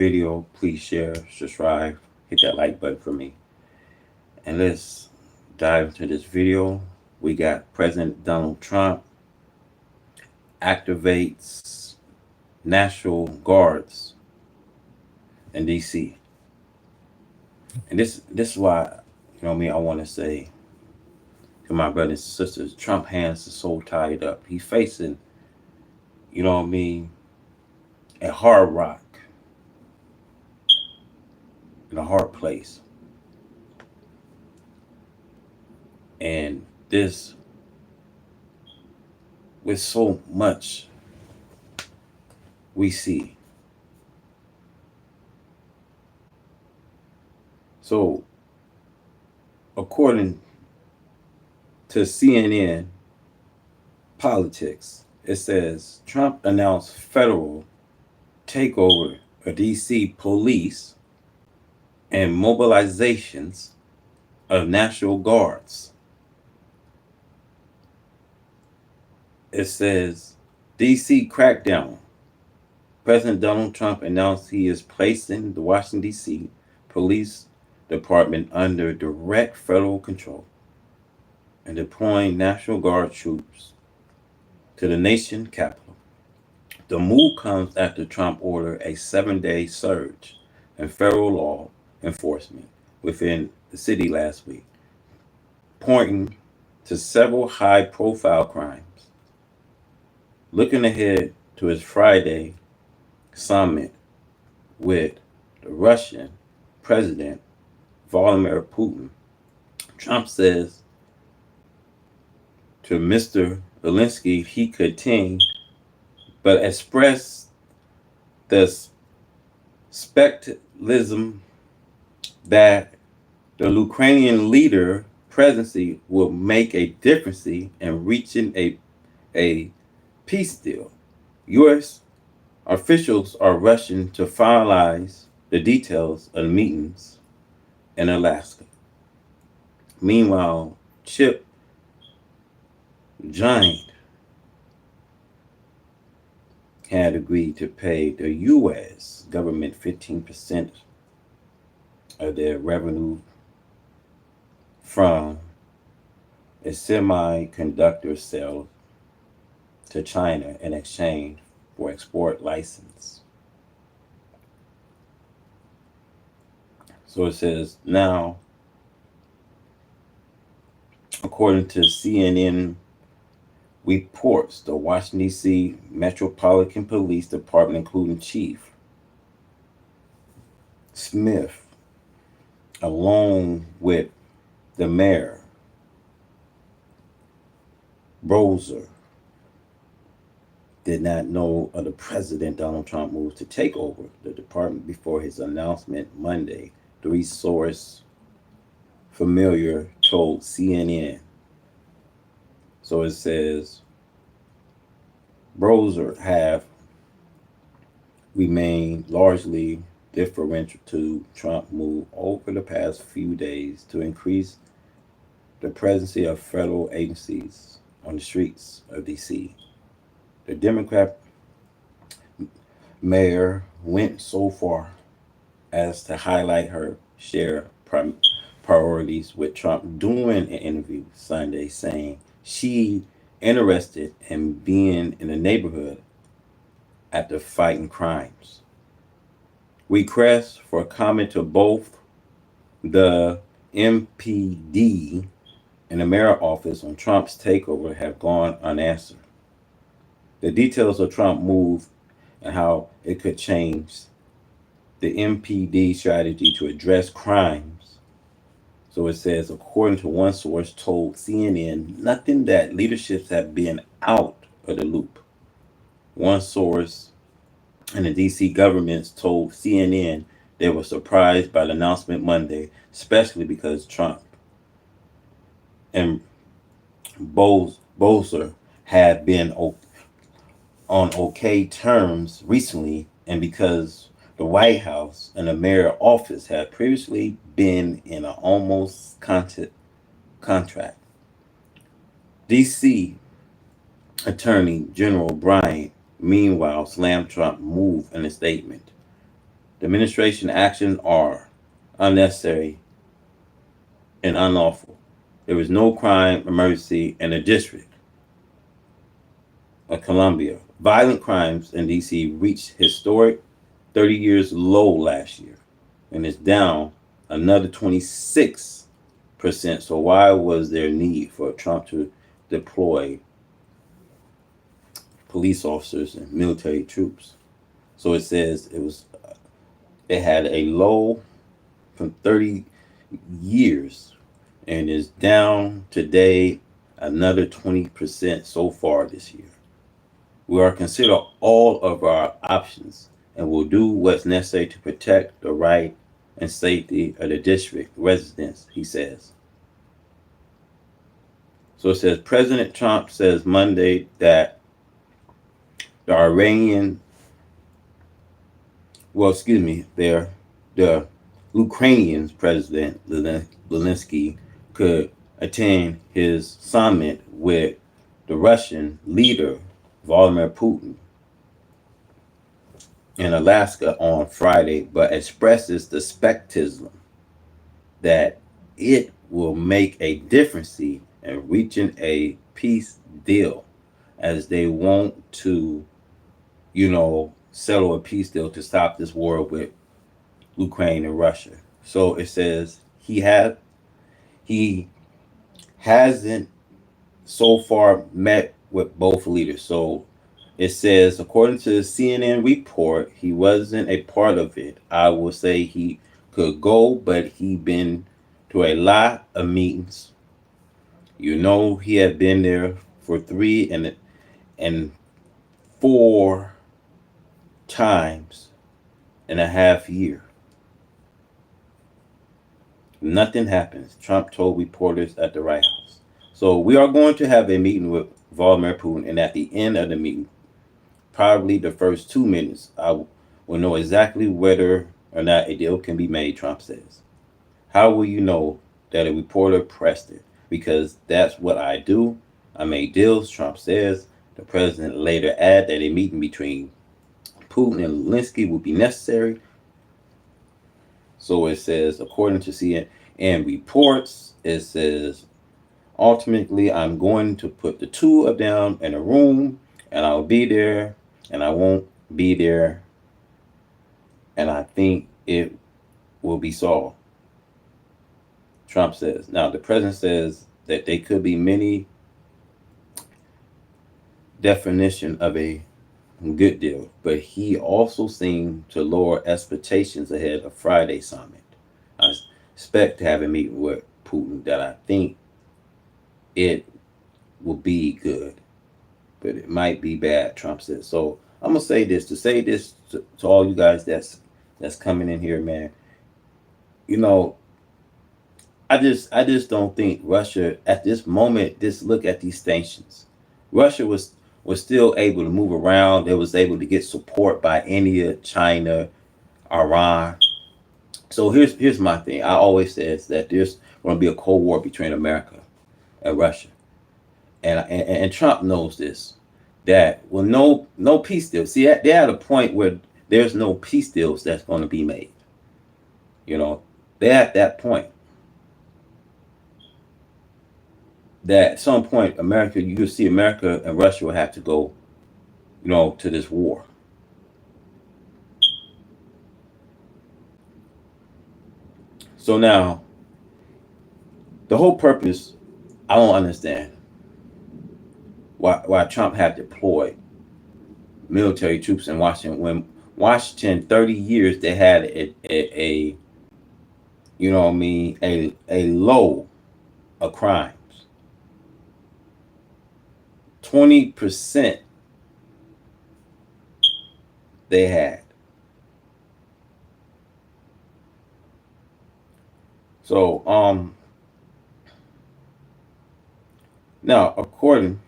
video, please share, subscribe, hit that like button for me. And let's dive into this video. We got President Donald Trump activates National Guards in DC. And this is why, I want to say to my brothers and sisters, Trump hands are so tied up. He's facing, you know what I mean, a hard rock in a hard place. And this with so much we see. So according to CNN Politics, it says Trump announced federal takeover of DC police and mobilizations of National Guards. It says DC crackdown. President Donald Trump announced he is placing the Washington, D.C. Police Department under direct federal control and deploying National Guard troops to the nation capital. The move comes after Trump ordered a 7-day surge in federal law enforcement within the city last week, pointing to several high profile crimes. Looking ahead to his Friday summit with the Russian President Vladimir Putin, Trump says to Mr. Zelensky he could continue, but expressed the speculatism that the Ukrainian leader presidency will make a difference in reaching a peace deal. U.S. officials are rushing to finalize the details of the meetings in Alaska. Meanwhile, Chip Giant had agreed to pay the U.S. government 15% of their revenue from a semiconductor sale to China in exchange for export license. So it says now, according to CNN reports, the Washington, D.C. Metropolitan Police Department, including Chief Smith, along with the mayor, Brozer, did not know of the President Donald Trump move to take over the department before his announcement Monday, three sources familiar told CNN. So it says Brozer have remained largely differential to Trump move over the past few days to increase the presence of federal agencies on the streets of DC. The Democrat mayor went so far as to highlight her share priorities with Trump during an interview Sunday, saying she interested in being in the neighborhood after fighting crimes. Requests for comment to both the MPD and the mayor office on Trump's takeover have gone unanswered. The details of Trump's move and how it could change the MPD strategy to address crimes. So it says, according to one source told CNN, nothing that leaderships have been out of the loop. One source in the DC government told CNN they were surprised by the announcement Monday, especially because Trump and Bolzer had been on okay terms recently, and because the White House and the mayor office had previously been in an almost contract. DC Attorney General Bryant, meanwhile, slammed Trump's move in a statement. The administration actions are unnecessary and unlawful. There is no crime emergency in the District of Columbia. Violent crimes in DC reached historic 30 years low last year and is down another 26%. So why was there need for Trump to deploy police officers and military troops? So it says it had a low from 30 years and is down today another 20% so far this year. We are consider all of our options and will do what's necessary to protect the right and safety of the district residents, he says. So it says President Trump says Monday that the Iranian, the Ukrainian President Zelensky could attend his summit with the Russian leader Vladimir Putin in Alaska on Friday, but expresses the skepticism that it will make a difference in reaching a peace deal, as they want to, settle a peace deal to stop this war with Ukraine and Russia. So it says he hasn't so far met with both leaders. So it says, according to the CNN report, he wasn't a part of it. I will say he could go, but he been to a lot of meetings. He had been there for 3.5 years. Nothing happens, Trump told reporters at the White House. So we are going to have a meeting with Vladimir Putin, and at the end of the meeting, probably the first 2 minutes, I will know exactly whether or not a deal can be made, Trump says. How will you know that a reporter pressed it? Because that's what I do. I make deals, Trump says. The president later added that a meeting between Putin and Zelensky would be necessary. So it says, according to CNN reports, it says, ultimately, I'm going to put the two of them in a room, and I'll be there, and I won't be there, and I think it will be solved, Trump says. Now, the president says that there could be many definition of a good deal, but he also seemed to lower expectations ahead of Friday's summit. I expect to have a meeting with Putin that I think it will be good, but it might be bad, Trump said. So I'm gonna say this to all you guys that's coming in here, man. I just don't think Russia at this moment. Just look at these sanctions. Russia was still able to move around. They was able to get support by India, China, Iran. So here's my thing. I always says that there's going to be a Cold War between America and Russia, and Trump knows this. That no peace deal. See, they're at a point where there's no peace deals that's going to be made. They're at that point. That at some point, you could see America and Russia will have to go, to this war. So now, the whole purpose, I don't understand why Trump had deployed military troops in Washington when Washington 30 years they had a low of crimes. 20% they had. So now according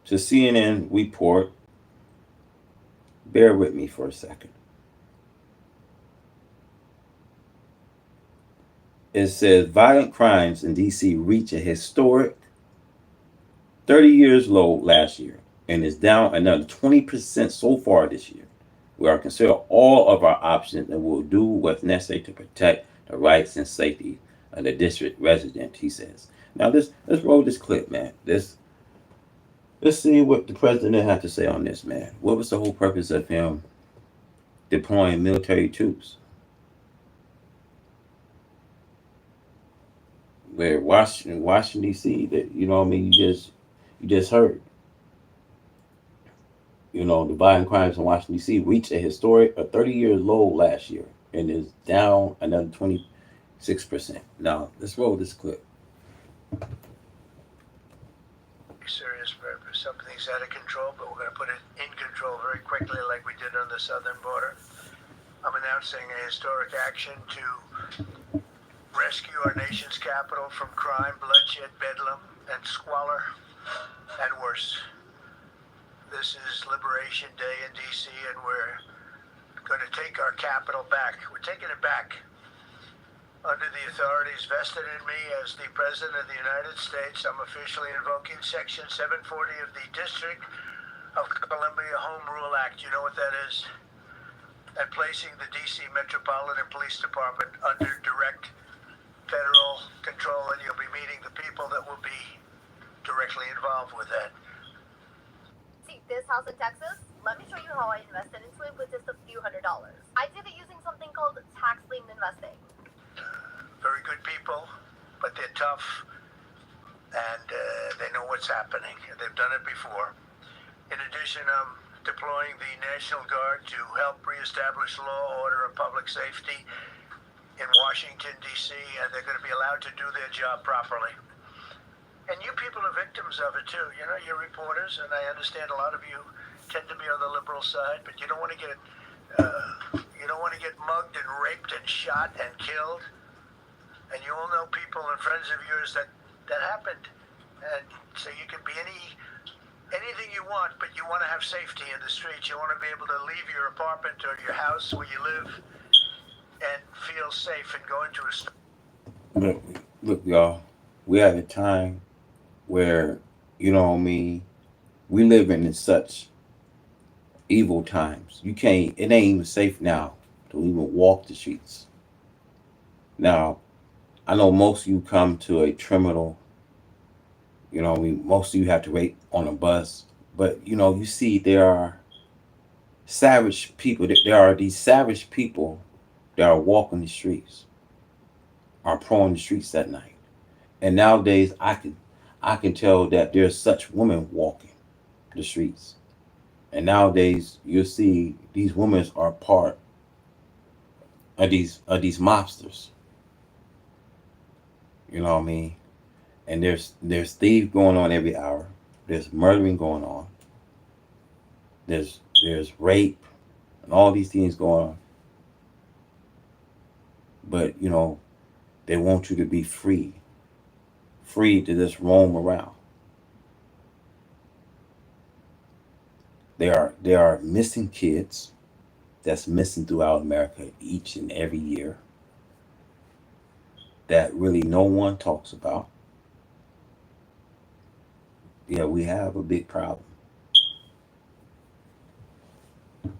to CNN report, bear with me for a second. It says violent crimes in DC reach a historic 30 years low last year and is down another 20% so far this year. We are consider all of our options and will do what's necessary to protect the rights and safety of the district resident, he says. Now let's roll this clip, man. Let's see what the president had to say on this, man. What was the whole purpose of him deploying military troops? Where Washington D.C. That you know what I mean. You just heard. You know the violent crimes in Washington D.C. reached a 30-year low last year and is down another 26%. Now let's roll this clip. Serious purpose. Something's out of control, but we're going to put it in control very quickly, like we did on the southern border. I'm announcing a historic action to rescue our nation's capital from crime, bloodshed, bedlam, and squalor, and worse. This is Liberation Day in D.C., and we're going to take our capital back. We're taking it back under the authorities vested in me as the President of the United States. I'm officially invoking Section 740 of the District of Columbia Home Rule Act. You know what that is? And placing the D.C. Metropolitan Police Department under direct federal control, and you'll be meeting the people that will be directly involved with that. See this house in Texas? Let me show you how I invested into it with just a few $100s. I did it using something called tax lien investing. Very good people, but they're tough, and they know what's happening. They've done it before. In addition, I'm deploying the National Guard to help reestablish law, order, and public safety in Washington, D.C., and they're going to be allowed to do their job properly. And you people are victims of it, too. You know, you're reporters, and I understand a lot of you tend to be on the liberal side, but you don't want to get mugged and raped and shot and killed. And you all know people and friends of yours that happened. And so you can be anything you want, but you want to have safety in the streets. You want to be able to leave your apartment or your house where you live and feel safe and go into a store. Look, y'all. We at a time where, you know what I mean, we living in such evil times. It ain't even safe now to even walk the streets. Now, I know most of you come to a terminal, you know, most of you have to wait on a bus, but you know, you see there are savage people. There are these savage people that are walking the streets, are prone the streets at night. And nowadays, I can tell that there's such women walking the streets. And nowadays, you'll see these women are part of these mobsters. You know what I mean? And there's thieves going on every hour. There's murdering going on. There's rape and all these things going on. But you know, they want you to be free to just roam around. There are missing kids that's missing throughout America each and every year that really no one talks about. Yeah, we have a big problem. Or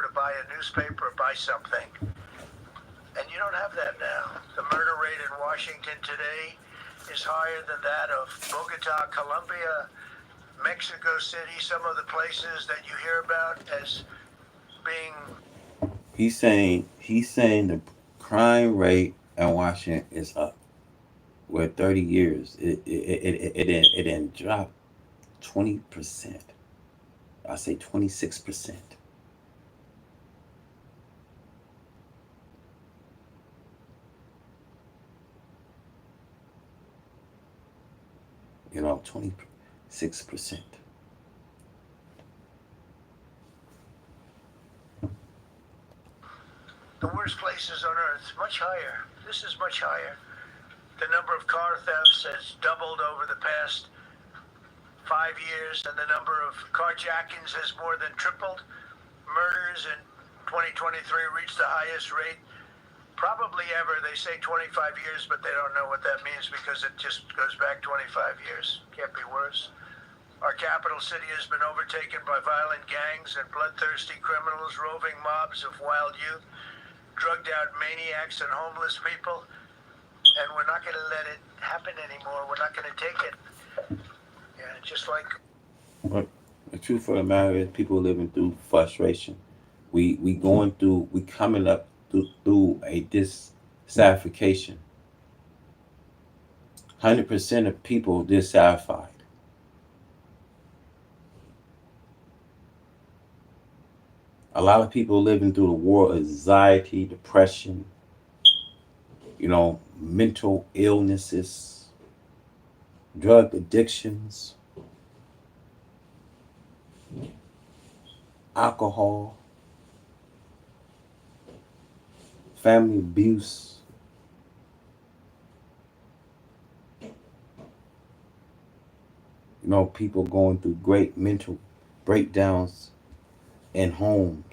to buy a newspaper or buy something. And you don't have that now. The murder rate in Washington today is higher than that of Bogota, Colombia, Mexico City, some of the places that you hear about as being. He's saying the crime rate in Washington is up. Where 30 years it didn't drop 20%. I say 26%. You know, 26%. The worst places on earth, much higher. This is much higher. The number of car thefts has doubled over the past 5 years, and the number of carjackings has more than tripled. Murders in 2023 reached the highest rate probably ever. They say 25 years, but they don't know what that means because it just goes back 25 years. Can't be worse. Our capital city has been overtaken by violent gangs and bloodthirsty criminals, roving mobs of wild youth, drugged out maniacs and homeless people. And we're not going to let it happen anymore. We're not going to take it. Yeah, just like But the truth of the matter is, people living through frustration. We going through. We coming up through a dissatisfaction. 100% of people dissatisfied. A lot of people living through the war of anxiety, depression, mental illnesses, drug addictions, alcohol, family abuse. People going through great mental breakdowns in homes.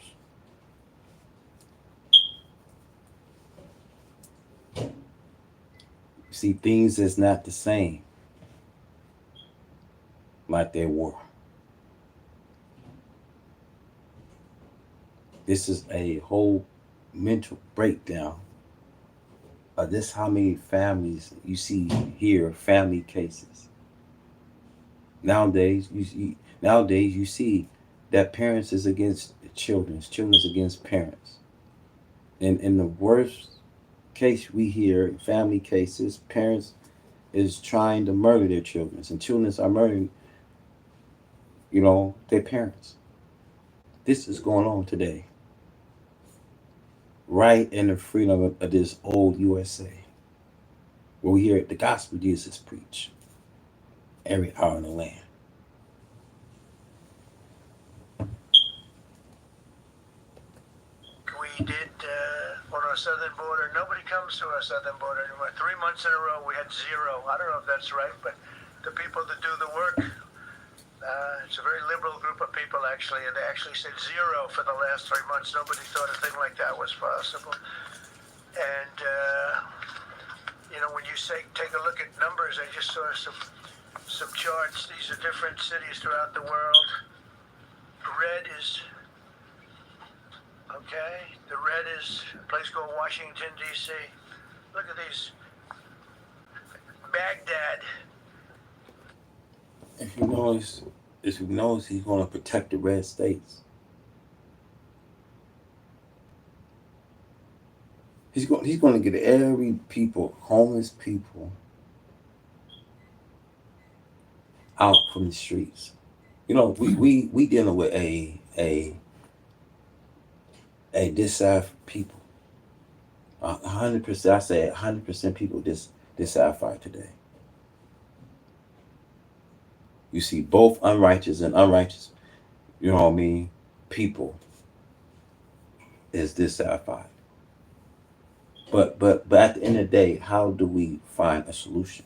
See, things is not the same like they were. This is a whole mental breakdown of this how many families you see here, family cases. Nowadays you see that parents is against children is against parents. And in the worst case we hear, family cases, parents is trying to murder their children, and children are murdering, their parents. This is going on today, right in the freedom of this old USA, where we hear the gospel of Jesus preach every hour in the land. we did on our southern border. Nobody comes to our southern border anymore. 3 months in a row, we had zero. I don't know if that's right, but the people that do the work, it's a very liberal group of people, actually, and they actually said zero for the last 3 months. Nobody thought a thing like that was possible. And, when you take a look at numbers, I just saw some charts. These are different cities throughout the world. Red is, okay, the red is a place called Washington, D.C. Look at these. Baghdad. If you notice, he's going to protect the red states. He's going to get every people, homeless people, out from the streets. We dealing with a dissatisfied people. 100%. I say 100% people dissatisfied today. You see both unrighteous and unrighteous, people is dissatisfied. But at the end of the day, how do we find a solution?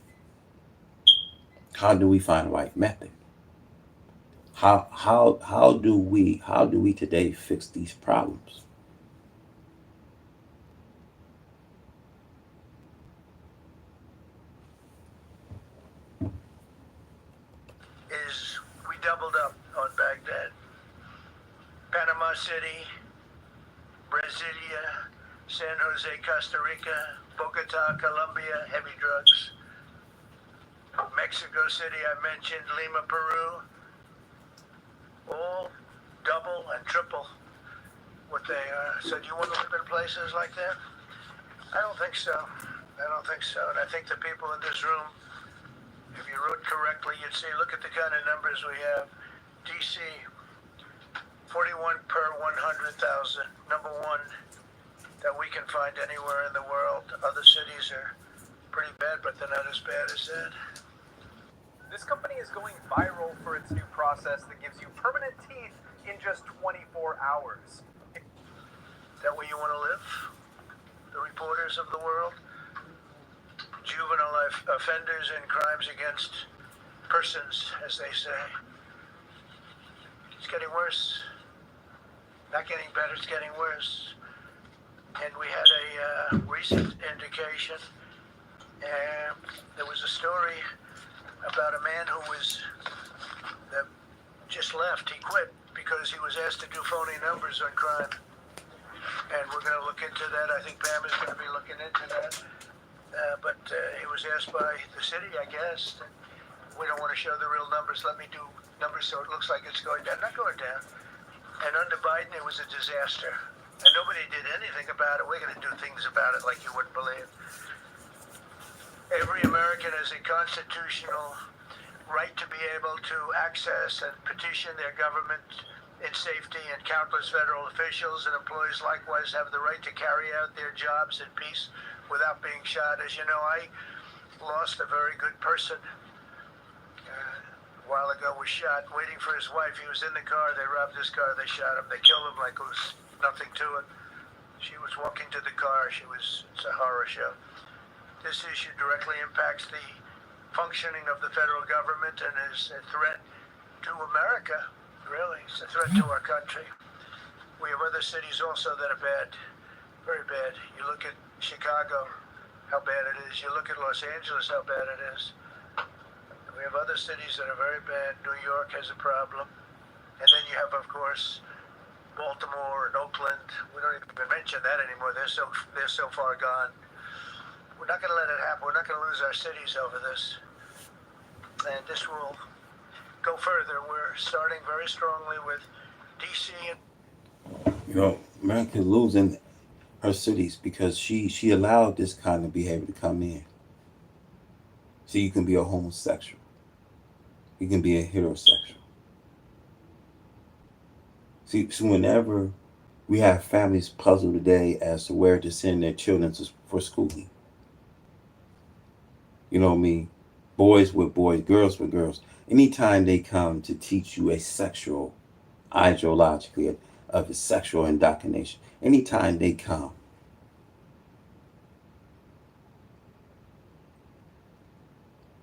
How do we find the right method? How do we today fix these problems? Is we doubled up on Baghdad. Panama City, Brasilia, San Jose, Costa Rica, Bogota, Colombia, heavy drugs. Mexico City, I mentioned, Lima, Peru, all double and triple what they are. So do you want to live in places like that? I don't think so. And I think the people in this room, if you wrote correctly, you'd see, look at the kind of numbers we have. DC, 41 per 100,000, number one that we can find anywhere in the world. Other cities are pretty bad, but they're not as bad as that. This company is going viral for its new process that gives you permanent teeth in just 24 hours. Is that where you want to live? The reporters of the world? Juvenile offenders and crimes against persons, as they say. It's getting worse. Not getting better, it's getting worse. And we had a recent indication, and there was a story about a man who was just left. He quit because he was asked to do phony numbers on crime. And we're going to look into that. I think Pam is going to be looking into that. But he was asked by the city, I guess, that we don't want to show the real numbers. Let me do numbers so it looks like it's going down. Not going down. And under Biden, it was a disaster. And nobody did anything about it. We're going to do things about it like you wouldn't believe. Every American has a constitutional right to be able to access and petition their government in safety, and countless federal officials and employees likewise have the right to carry out their jobs in peace without being shot. As you know, I lost a very good person a while ago, was shot waiting for his wife. He was in the car, they robbed his car, they shot him, they killed him like it was nothing to it. She was walking to the car, it's a horror show. This issue directly impacts the functioning of the federal government and is a threat to America. Really, it's a threat to our country. We have other cities also that are bad, very bad. You look at Chicago, how bad it is. You look at Los Angeles, how bad it is. We have other cities that are very bad. New York has a problem. And then you have, of course, Baltimore and Oakland. We don't even mention that anymore. They're so far gone. We're not going to let it happen. We're not going to lose our cities over this. And this will go further. We're starting very strongly with DC. You know, America's losing her cities because she allowed this kind of behavior to come in. So you can be a homosexual. You can be a heterosexual. See, so whenever we have families puzzled today as to where to send their children for schooling, you know what I mean? Boys with boys, girls with girls. Anytime they come to teach you a sexual, ideologically, of a sexual indoctrination, anytime they come,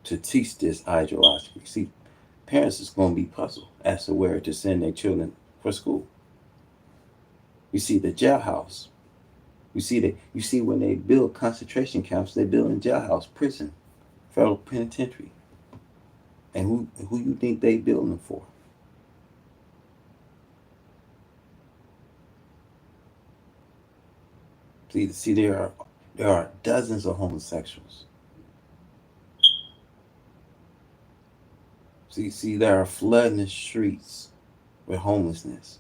to teach this ideologically, see, parents is going to be puzzled as to where to send their children for school. You see the jailhouse. You see when they build concentration camps, they build in jailhouse, prison, federal penitentiary. And who you think they building them for? See, there are dozens of homosexuals. See, there are flooding the streets with homelessness.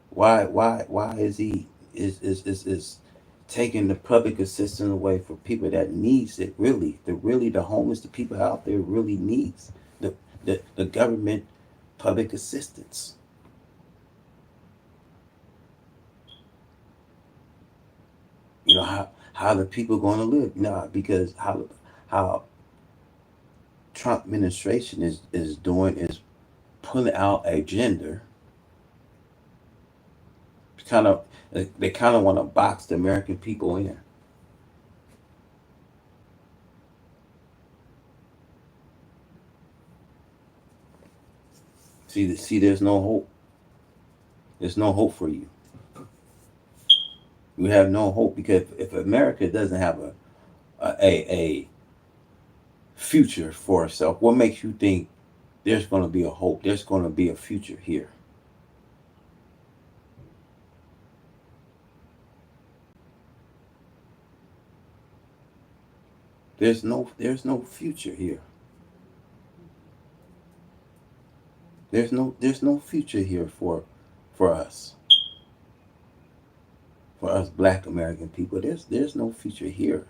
Why is he is taking the public assistance away for people that needs it? The homeless, the people out there really needs the government public assistance. You know how the people going to live? No, because how Trump administration is doing is pulling out a gender. They kind of want to box the American people in. See, there's no hope. There's no hope for you. We have no hope because if America doesn't have a future for itself, what makes you think there's going to be a hope? There's going to be a future here. There's no future here. There's no future here for us. For us Black American people, there's no future here.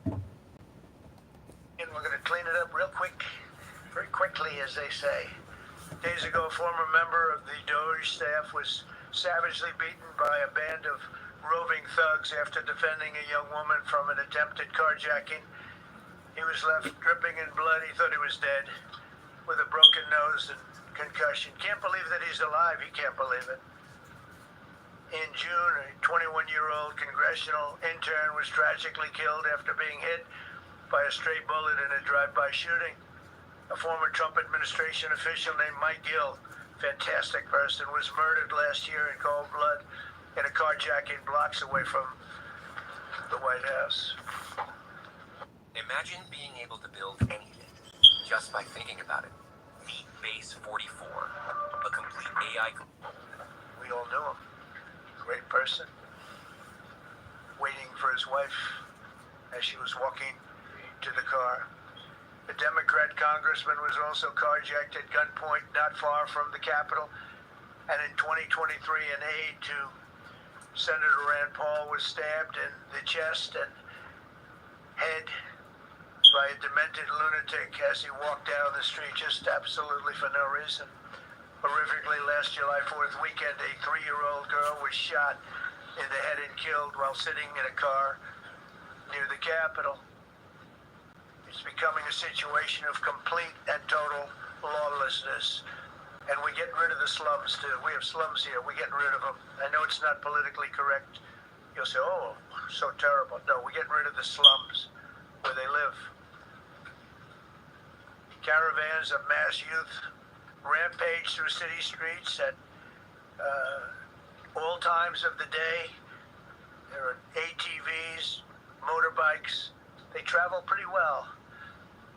And we're going to clean it up real quick, very quickly, as they say. Days ago, a former member of the Doge staff was savagely beaten by a band of roving thugs after defending a young woman from an attempted carjacking. He was left dripping in blood. He thought he was dead, with a broken nose and concussion. Can't believe that he's alive. He can't believe it. In June, a 21-year-old congressional intern was tragically killed after being hit by a stray bullet in a drive-by shooting. A former Trump administration official named Mike Gill, fantastic person, was murdered last year in cold blood in a carjacking blocks away from the White House. A Imagine being able to build anything just by thinking about it. Meet Base 44, a complete AI. We all knew him. Great person. Waiting for his wife as she was walking to the car. The Democrat congressman was also carjacked at gunpoint not far from the Capitol. And in 2023, an aide to Senator Rand Paul was stabbed in the chest and head by a demented lunatic as he walked down the street, just absolutely for no reason. Horrifically, last July 4th weekend, a 3-year-old girl was shot in the head and killed while sitting in a car near the Capitol. It's becoming a situation of complete and total lawlessness. And we're getting rid of the slums, too. We have slums here. We're getting rid of them. I know it's not politically correct. You'll say, oh, so terrible. No, we're getting rid of the slums where they live. Caravans of mass youth rampage through city streets at all times of the day. There are ATVs, motorbikes. They travel pretty well.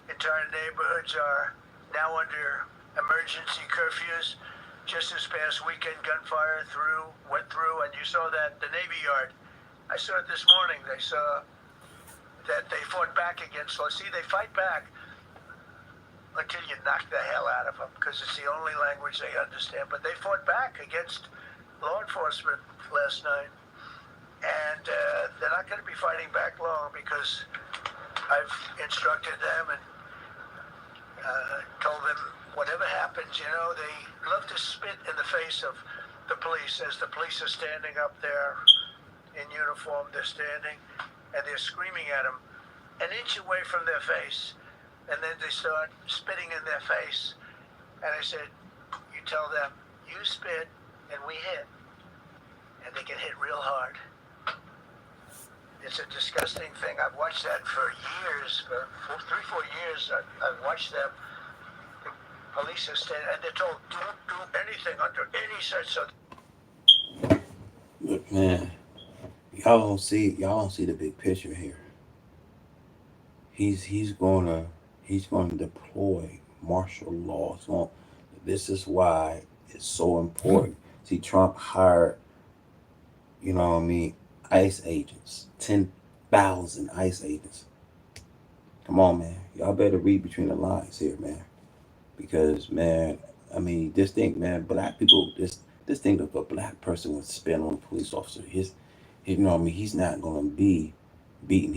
Entire neighborhoods are now under emergency curfews. Just this past weekend, gunfire went through, and you saw that the Navy Yard. I saw it this morning. They saw that they fought back against. Well, see, they fight back until you knock the hell out of them, because it's the only language they understand. But they fought back against law enforcement last night, and they're not going to be fighting back long, because I've instructed them and told them whatever happens, they love to spit in the face of the police as the police are standing up there in uniform. They're standing and they're screaming at them an inch away from their face, and then they start spitting in their face. And I said, you tell them, you spit and we hit, and they get hit real hard. It's a disgusting thing. I've watched that for years, for 3-4 years. I've watched them. The police are standing, and they're told, don't do anything under any such. Look, man, y'all don't see the big picture here. He's gonna deploy martial law. So this is why it's so important. See, Trump hired, ICE agents, 10,000 ICE agents. Come on, man. Y'all better read between the lines here, man. Because, man, this thing, man, black people, this thing of a black person would spin on a police officer, he's not going to be beaten.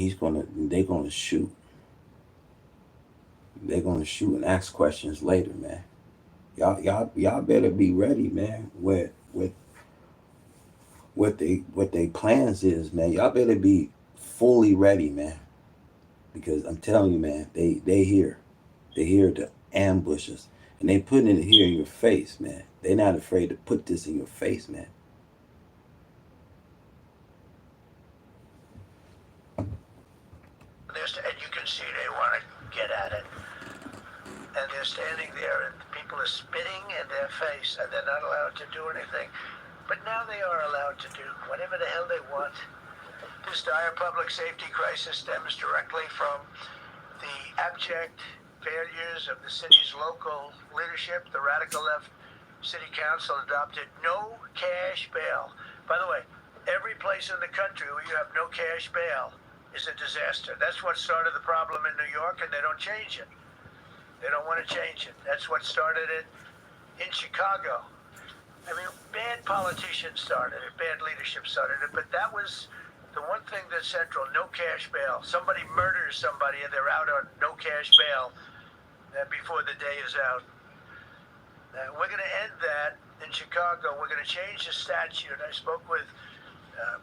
They're going to shoot. They're going to shoot and ask questions later, man. Y'all better be ready, man, with what they plans is, man. Y'all better be fully ready, man. Because I'm telling you, man, they here. They're here to ambush us. And they putting it here in your face, man. They're not afraid to put this in your face, man. And you can see they want to get at it. And they're standing there, and people are spitting in their face, and they're not allowed to do anything. But now they are allowed to do whatever the hell they want. This dire public safety crisis stems directly from the abject failures of the city's local leadership. The radical left city council adopted no cash bail. By the way, every place in the country where you have no cash bail is a disaster. That's what started the problem in New York, and they don't change it. They don't want to change it. That's what started it in Chicago. Bad politicians started it, bad leadership started it, but that was the one thing that's central, no cash bail. Somebody murders somebody and they're out on no cash bail before the day is out. We're going to end that in Chicago. We're going to change the statute. I spoke with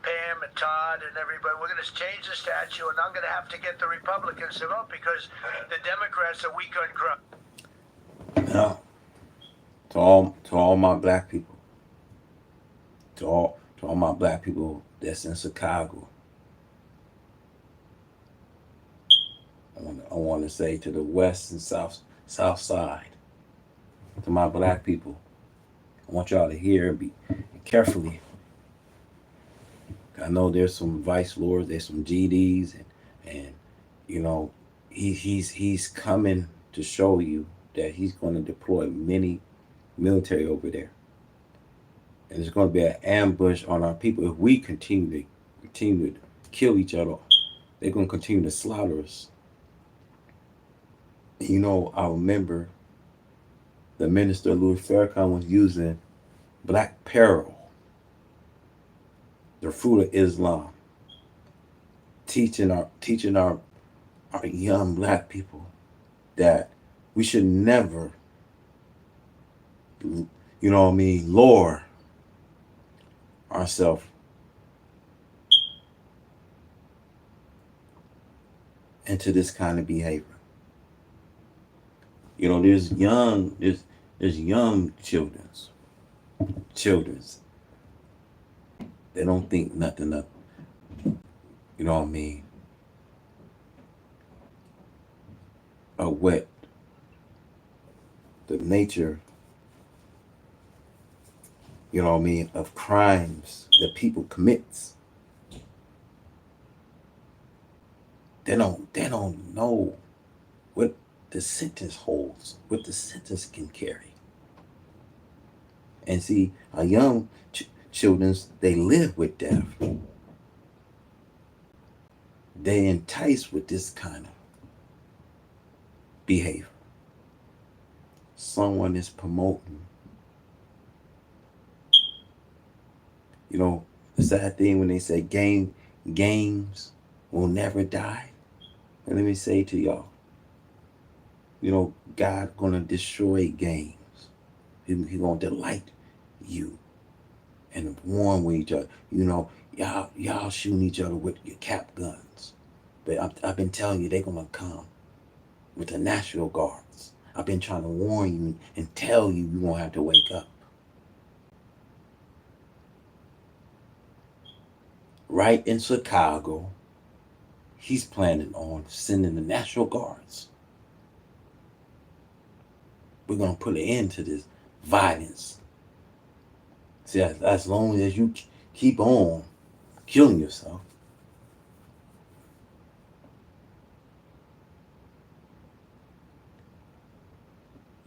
Pam and Todd and everybody. We're going to change the statute, and I'm going to have to get the Republicans to vote because the Democrats are weak on crime. Now, to all my black people, to all my black people that's in Chicago, I want to say to the west and south side, to my black people, I want y'all to hear and be carefully. I know there's some vice lords, there's some GDs, and he's coming to show you that he's going to deploy many military over there, and there's going to be an ambush on our people if we continue to kill each other. They're going to continue to slaughter us. You know, I remember the minister Louis Farrakhan was using black peril, the fruit of Islam, teaching our young black people that we should never, lower ourselves into this kind of behavior. You know, there's young children's. They don't think nothing of, of what the nature, of crimes that people commits. They don't know what the sentence holds, what the sentence can carry. And see, our young children's, they live with death. They entice with this kind of behavior. Someone is promoting. The sad thing when they say games will never die. And let me say to y'all, God gonna destroy games. He gonna delight you and warn with each other. Y'all shooting each other with your cap guns. But I've been telling you, they're gonna come with the National Guards. I've been trying to warn you and tell you you're gonna have to wake up. Right in Chicago, he's planning on sending the National Guards. We're gonna put an end to this violence. See, as long as you keep on killing yourself,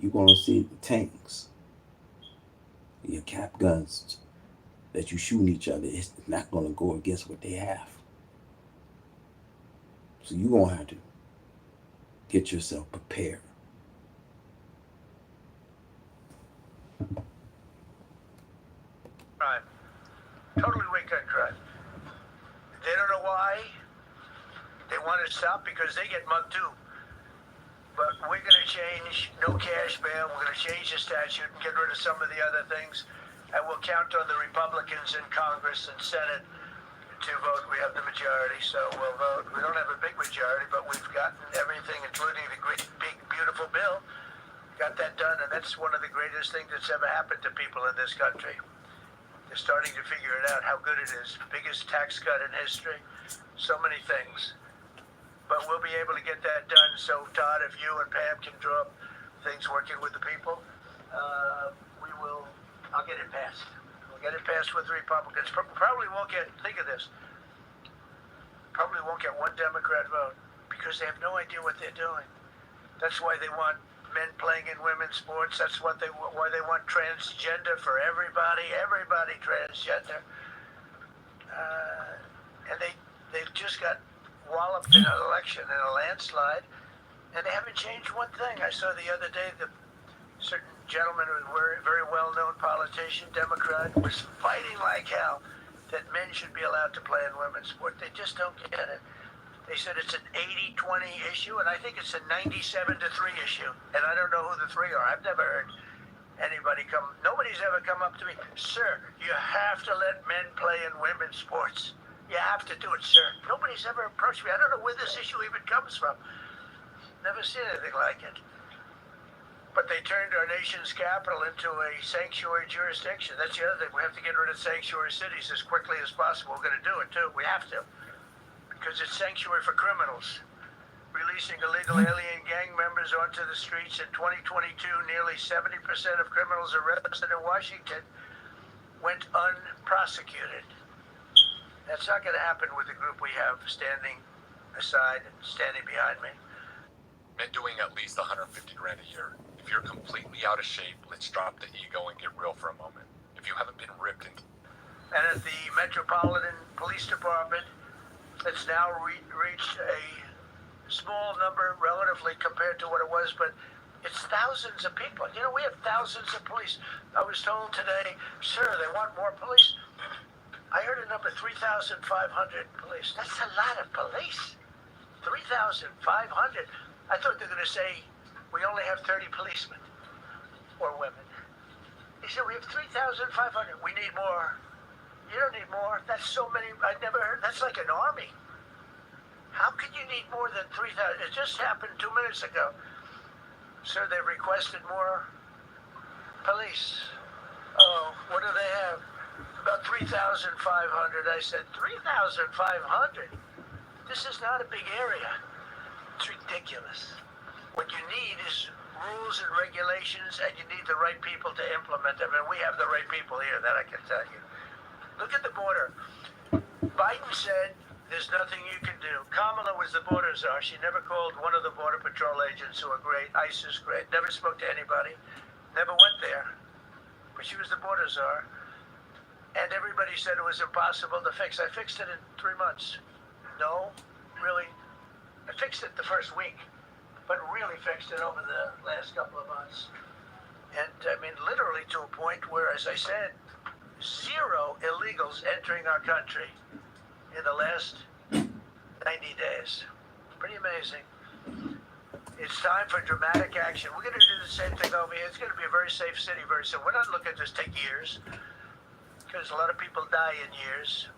you're gonna see the tanks, your cap guns that you shooting each other. It's not gonna go against what they have. So you're gonna have to get yourself prepared. Crime. Totally wicked crime. They don't know why. They want to stop because they get mugged too. But we're going to change no cash bail. We're going to change the statute and get rid of some of the other things. And we'll count on the Republicans in Congress and Senate to vote. We have the majority, so we'll vote. We don't have a big majority, but we've gotten everything, including the great, big, beautiful bill. Got that done, and that's one of the greatest things that's ever happened to people in this country. They're starting to figure it out, how good it is. Biggest tax cut in history. So many things. But we'll be able to get that done. So, Todd, if you and Pam can draw up things working with the people, I'll get it passed. We'll get it passed with the Republicans. Probably won't get, think of this, probably won't get one Democrat vote because they have no idea what they're doing. That's why they want men playing in women's sports. That's why they want transgender for everybody transgender. And they've just got walloped in an election, in a landslide, and they haven't changed one thing. I saw the other day the certain gentleman, who was a very well-known politician, Democrat, was fighting like hell that men should be allowed to play in women's sport. They just don't get it. They said it's an 80-20 issue, and I think it's a 97-3 issue. And I don't know who the three are. I've never heard nobody's ever come up to me, sir, you have to let men play in women's sports. You have to do it, sir. Nobody's ever approached me. I don't know where this issue even comes from. Never seen anything like it. But they turned our nation's capital into a sanctuary jurisdiction. That's the other thing. We have to get rid of sanctuary cities as quickly as possible. We're going to do it, too. We have to. Because it's sanctuary for criminals. Releasing illegal alien gang members onto the streets in 2022, nearly 70% of criminals arrested in Washington went unprosecuted. That's not going to happen with the group we have standing aside and standing behind me. meant doing at least 150 grand a year. If you're completely out of shape, let's drop the ego and get real for a moment. If you haven't been ripped into And at the Metropolitan Police Department, it's now reached a small number relatively compared to what it was, but it's thousands of people. You know, we have thousands of police. I was told today, sir, they want more police. I heard a number, 3,500 police. That's a lot of police. 3,500. I thought they were going to say, we only have 30 policemen or women. He said, we have 3,500. We need more. You don't need more. That's so many. I've never heard. That's like an army. How could you need more than 3,000? It just happened 2 minutes ago. Sir, they've requested more police. Oh, what do they have? About 3,500. I said, 3,500? This is not a big area. It's ridiculous. What you need is rules and regulations, and you need the right people to implement them. And we have the right people here, that I can tell you. Look at the border. Biden said there's nothing you can do. Kamala was the border czar. She never called one of the Border Patrol agents who are great. ICE is great. Never spoke to anybody. Never went there. But she was the border czar. And everybody said it was impossible to fix. I fixed it in 3 months. No, really. I fixed it the first week, but really fixed it over the last couple of months. And I mean, literally to a point where, as I said, 0 illegals entering our country in the last 90 days. Pretty amazing. It's time for dramatic action. We're going to do the same thing over here. It's going to be a very safe city very soon. We're not looking to just take years, because a lot of people die in years,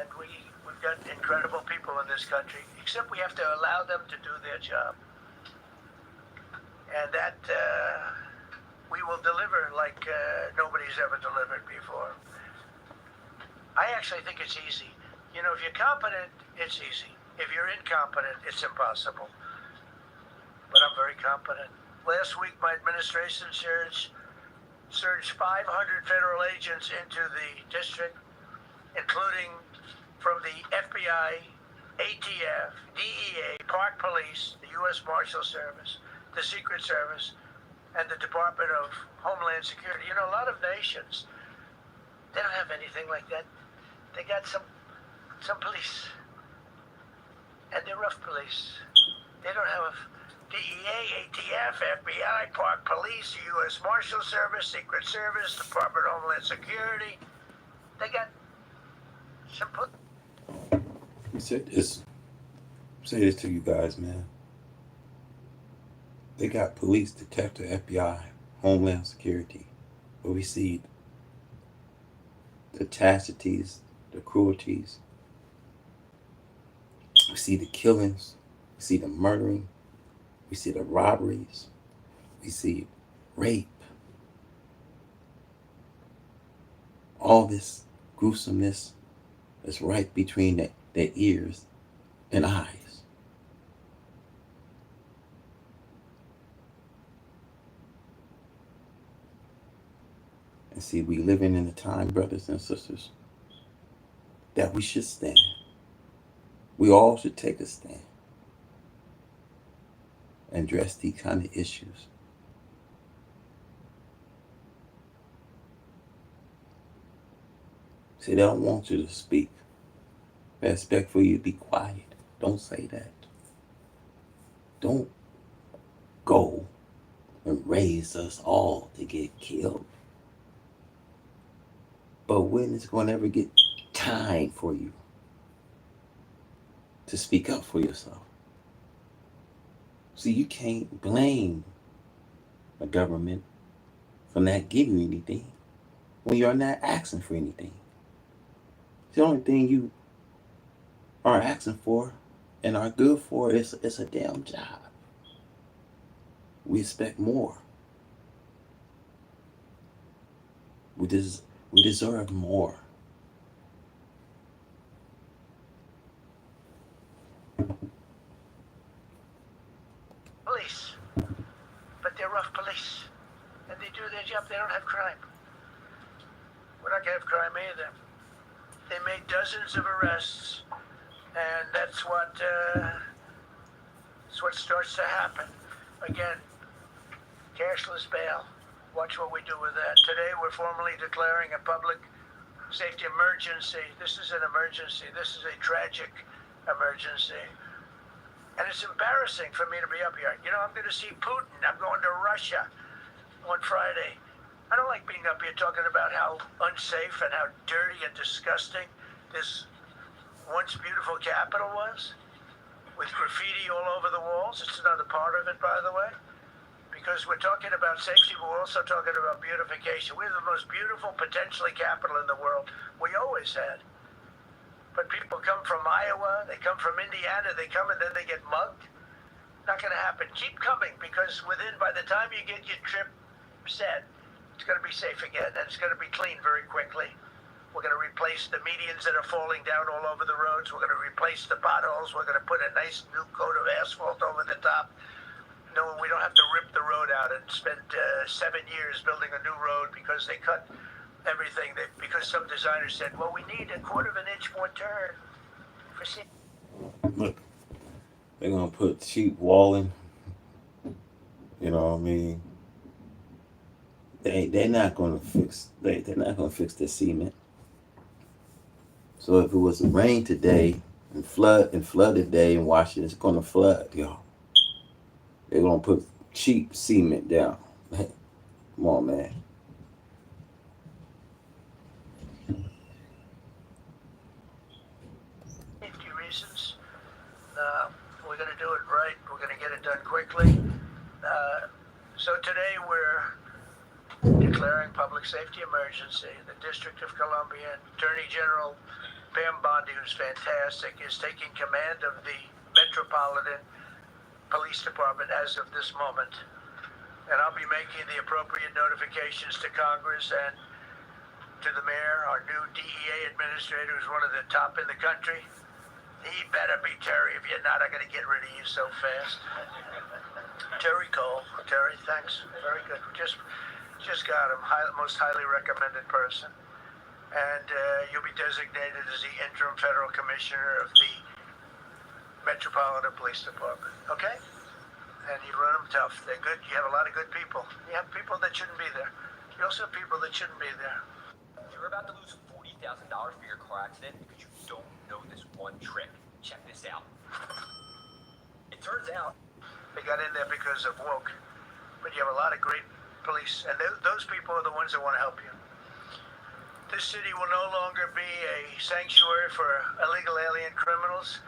and we've got incredible people in this country, except we have to allow them to do their job. And that we will deliver like nobody's ever delivered before. I actually think it's easy. You know, if you're competent, it's easy. If you're incompetent, it's impossible. But I'm very competent. Last week, my administration surged 500 federal agents into the district, including from the FBI, ATF, DEA, Park Police, the U.S. Marshal Service, the Secret Service, and the Department of Homeland Security. You know, a lot of nations, they don't have anything like that. They got some police, and they're rough police. They don't have DEA, ATF, FBI, Park Police, U.S. Marshal Service, Secret Service, Department of Homeland Security. They got some police. Say this to you guys, man. They got police, detective, FBI, Homeland Security, but we see the atrocities, the cruelties. We see the killings. We see the murdering. We see the robberies. We see rape. All this gruesomeness is right between their ears and eyes. And see, we living in a time, brothers and sisters, that we should stand. We all should take a stand and address these kind of issues. See, they don't want you to speak. They expect for you to be quiet. Don't say that. Don't go and raise us all to get killed. But when is it going to ever get time for you to speak up for yourself? See, you can't blame the government for not giving you anything when you're not asking for anything. The only thing you are asking for and are good for is a damn job. We expect more. We deserve more. Police, but they're rough police, and they do their job. They don't have crime. We're not gonna have crime either. They made dozens of arrests, and that's what starts to happen. Again, cashless bail. Watch what we do with that. Today we're formally declaring a public safety emergency. This is an emergency. This is a tragic emergency. And it's embarrassing for me to be up here. You know, I'm going to see Putin. I'm going to Russia on Friday. I don't like being up here talking about how unsafe and how dirty and disgusting this once beautiful capital was, with graffiti all over the walls. It's another part of it, by the way, because we're talking about safety, but we're also talking about beautification. We have the most beautiful, potentially, capital in the world. We always had. But people come from Iowa, they come from Indiana, they come and then they get mugged. Not going to happen. Keep coming, because by the time you get your trip set, it's going to be safe again, and it's going to be clean very quickly. We're going to replace the medians that are falling down all over the roads. We're going to replace the potholes. We're going to put a nice new coat of asphalt over the top. No, we don't have to rip the road out and spend 7 years building a new road because they cut everything. Because some designer said, well, we need 1/4 of an inch more turn for safety. Look, they're gonna put cheap walling. You know what I mean? They're not gonna fix. They're not gonna fix the cement. So if it was to rain today and flood today in Washington, it's gonna flood, y'all. They're gonna put cheap cement down. Come on, man. Safety reasons. We're going to do it right. We're going to get it done quickly. So today we're declaring public safety emergency. The District of Columbia, Attorney General Pam Bondi, who's fantastic, is taking command of the Metropolitan Police Department as of this moment. And I'll be making the appropriate notifications to Congress and to the mayor, our new DEA administrator, who's one of the top in the country. He better be Terry. If you're not, I'm going to get rid of you so fast. Terry Cole. Terry, thanks. Very good. Just got him. Most highly recommended person. And you'll be designated as the interim federal commissioner of the Metropolitan Police Department. Okay? And you run them tough. They're good. You have a lot of good people. You have people that shouldn't be there. You also have people that shouldn't be there. You're about to lose $40,000 for your car accident because you don't know this one trick. Check this out. It turns out They got in there because of woke. But you have a lot of great police, and those people are the ones that want to help you. This city will no longer be a sanctuary for illegal alien criminals.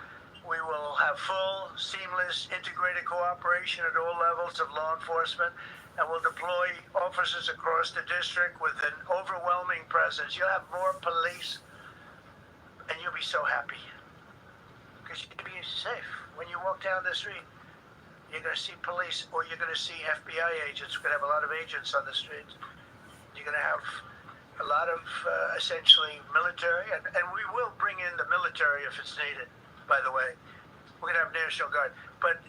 We will have full, seamless, integrated cooperation at all levels of law enforcement, and we'll deploy officers across the district with an overwhelming presence. You'll have more police, and you'll be so happy. Because you'll be safe. When you walk down the street, you're going to see police, or you're going to see FBI agents. We're going to have a lot of agents on the streets. You're going to have a lot of essentially military, and we will bring in the military if it's needed, by the way. We're going to have National Guard. But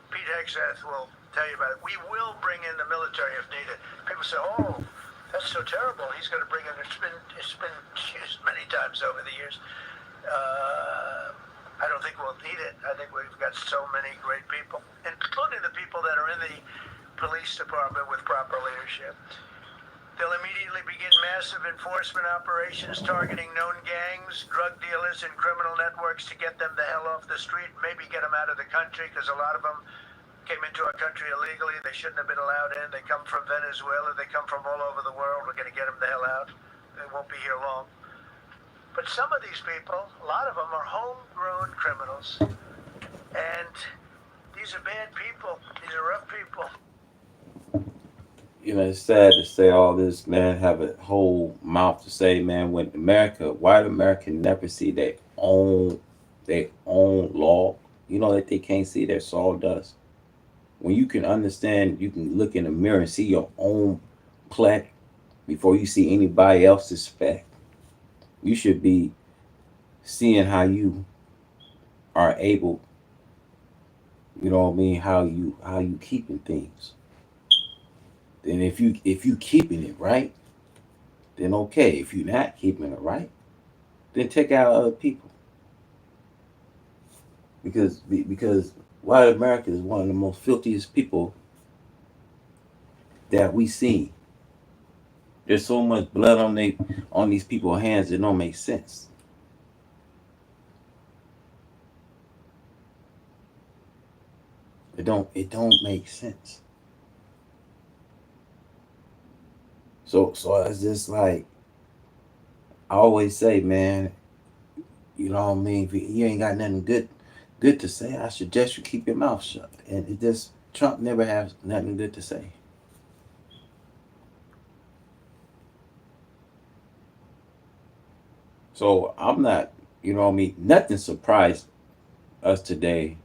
Pete Hegseth will tell you about it. We will bring in the military if needed. People say, oh, that's so terrible. He's going to bring in, it's been used many times over the years. I don't think we'll need it. I think we've got so many great people, including the people that are in the police department with proper leadership. They'll immediately begin massive enforcement operations targeting known gangs, drug dealers, and criminal networks to get them the hell off the street, maybe get them out of the country, because a lot of them came into our country illegally. They shouldn't have been allowed in. They come from Venezuela. They come from all over the world. We're going to get them the hell out. They won't be here long. But some of these people, a lot of them are homegrown criminals. And these are bad people. These are rough people. You know, it's sad to say all this, man, have a whole mouth to say, man, when white America never see their own law. You know that they can't see their sawdust. When you can understand, you can look in the mirror and see your own plaque before you see anybody else's speck. You should be seeing how you are able, you know what I mean, how you keeping things. Then if you keeping it right, then okay. If you're not keeping it right, then take out other people. Because white America is one of the most filthiest people that we see. There's so much blood on these people's hands it don't make sense. It don't make sense. So it's just like I always say, man, you know what I mean? If you ain't got nothing good to say, I suggest you keep your mouth shut. And it just Trump never has nothing good to say. So I'm not, you know what I mean, nothing surprised us today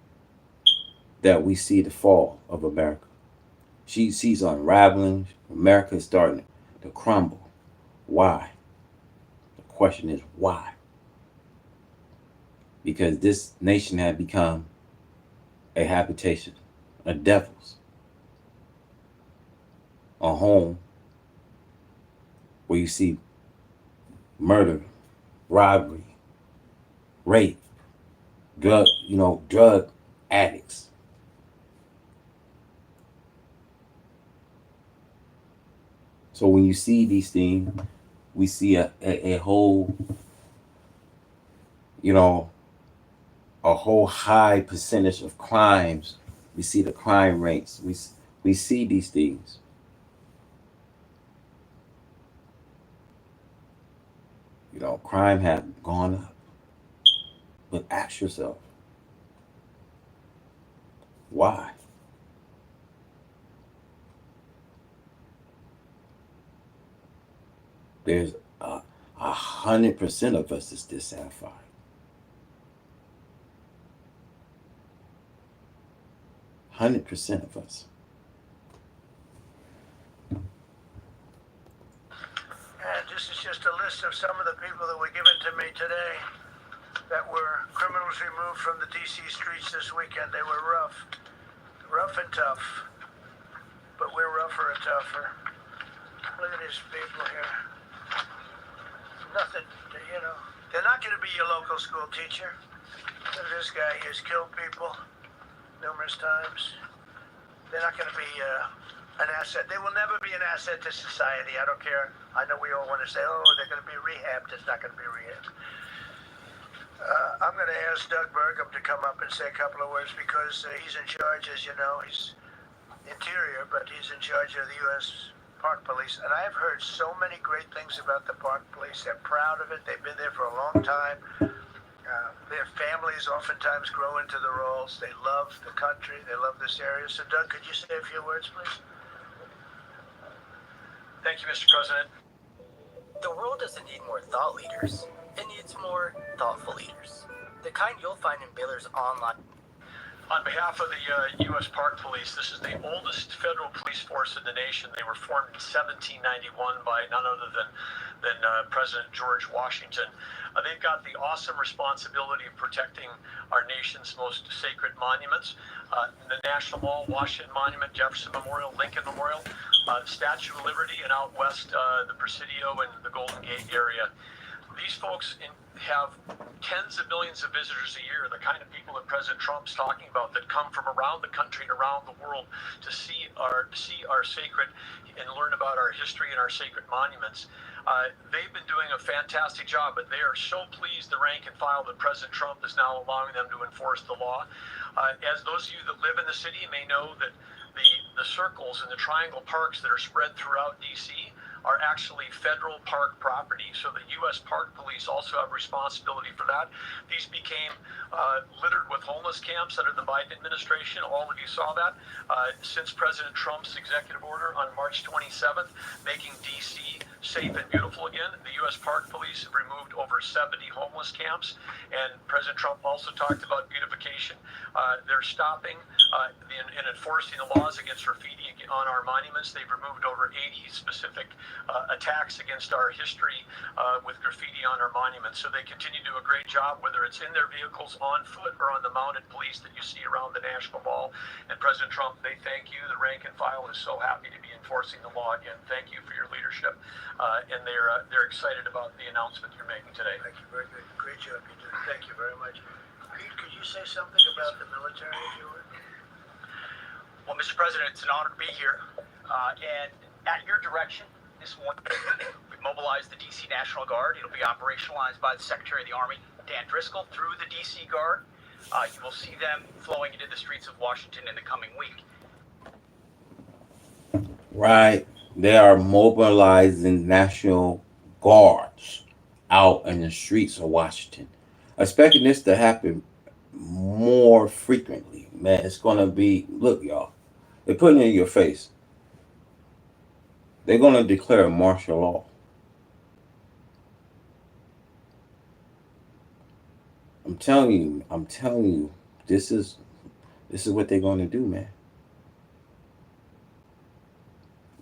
that we see the fall of America. She's unraveling. America is starting to crumble. Why? The question is why? Because this nation had become a habitation, a devil's, a home where you see murder, robbery, rape, drug addicts. So when you see these things, we see a whole, you know, a whole high percentage of crimes. We see the crime rates. We see these things. You know, crime have gone up. But ask yourself, why? There's 100% of us is dissatisfied. 100% of us. And this is just a list of some of the people that were given to me today that were criminals removed from the D.C. streets this weekend. They were rough and tough, but we're rougher and tougher. Look at these people here. Nothing, they're not going to be your local school teacher. Look at this guy, he has killed people numerous times. They're not going to be an asset. They will never be an asset to society. I don't care. I know we all want to say, oh, they're going to be rehabbed. It's not going to be rehabbed. I'm going to ask Doug Burgum to come up and say a couple of words because he's in charge, as you know. He's Interior, but he's in charge of the U.S. Park Police. And I've heard so many great things about the Park Police. They're proud of it. They've been there for a long time. Their families oftentimes grow into the roles. They love the country. They love this area. So, Doug, could you say a few words, please? Thank you, Mr. President. The world doesn't need more thought leaders. It needs more thoughtful leaders. The kind you'll find in Baylor's online. On behalf of the U.S. Park Police, this is the oldest federal police force in the nation. They were formed in 1791 by none other than President George Washington. They've got the awesome responsibility of protecting our nation's most sacred monuments. The National Mall, Washington Monument, Jefferson Memorial, Lincoln Memorial, Statue of Liberty, and out west, the Presidio and the Golden Gate area. These folks have tens of millions of visitors a year, the kind of people that President Trump's talking about that come from around the country and around the world to see our sacred and learn about our history and our sacred monuments. They've been doing a fantastic job, but they are so pleased, the rank and file, that President Trump is now allowing them to enforce the law. As those of you that live in the city may know, that the circles and the triangle parks that are spread throughout D.C. are actually federal park property, so the U.S. Park Police also have responsibility for that. These became littered with homeless camps under the Biden administration. All of you saw that. Since President Trump's executive order on March 27th, making D.C. safe and beautiful again, the U.S. Park Police have removed over 70 homeless camps, and President Trump also talked about beautification. They're stopping and enforcing the laws against graffiti on our monuments. They've removed over 80 specific attacks against our history with graffiti on our monuments. So they continue to do a great job, whether it's in their vehicles, on foot, or on the mounted police that you see around the National Mall. And President Trump, they thank you. The rank and file is so happy to be enforcing the law again. Thank you for your leadership. And they're excited about the announcement you're making today. Thank you. Very good. Great job you did. Thank you very much. Pete, could you say something about the military, if you would? Well, Mr. President, it's an honor to be here. And at your direction, this one, we mobilized the D.C. National Guard. It'll be operationalized by the Secretary of the Army, Dan Driscoll, through the D.C. Guard. You will see them flowing into the streets of Washington in the coming week. Right. They are mobilizing National Guards out in the streets of Washington. Expecting this to happen more frequently. Man, it's going to be, look, y'all, they're putting it in your face. They're going to declare martial law. I'm telling you, this is what they're going to do, man.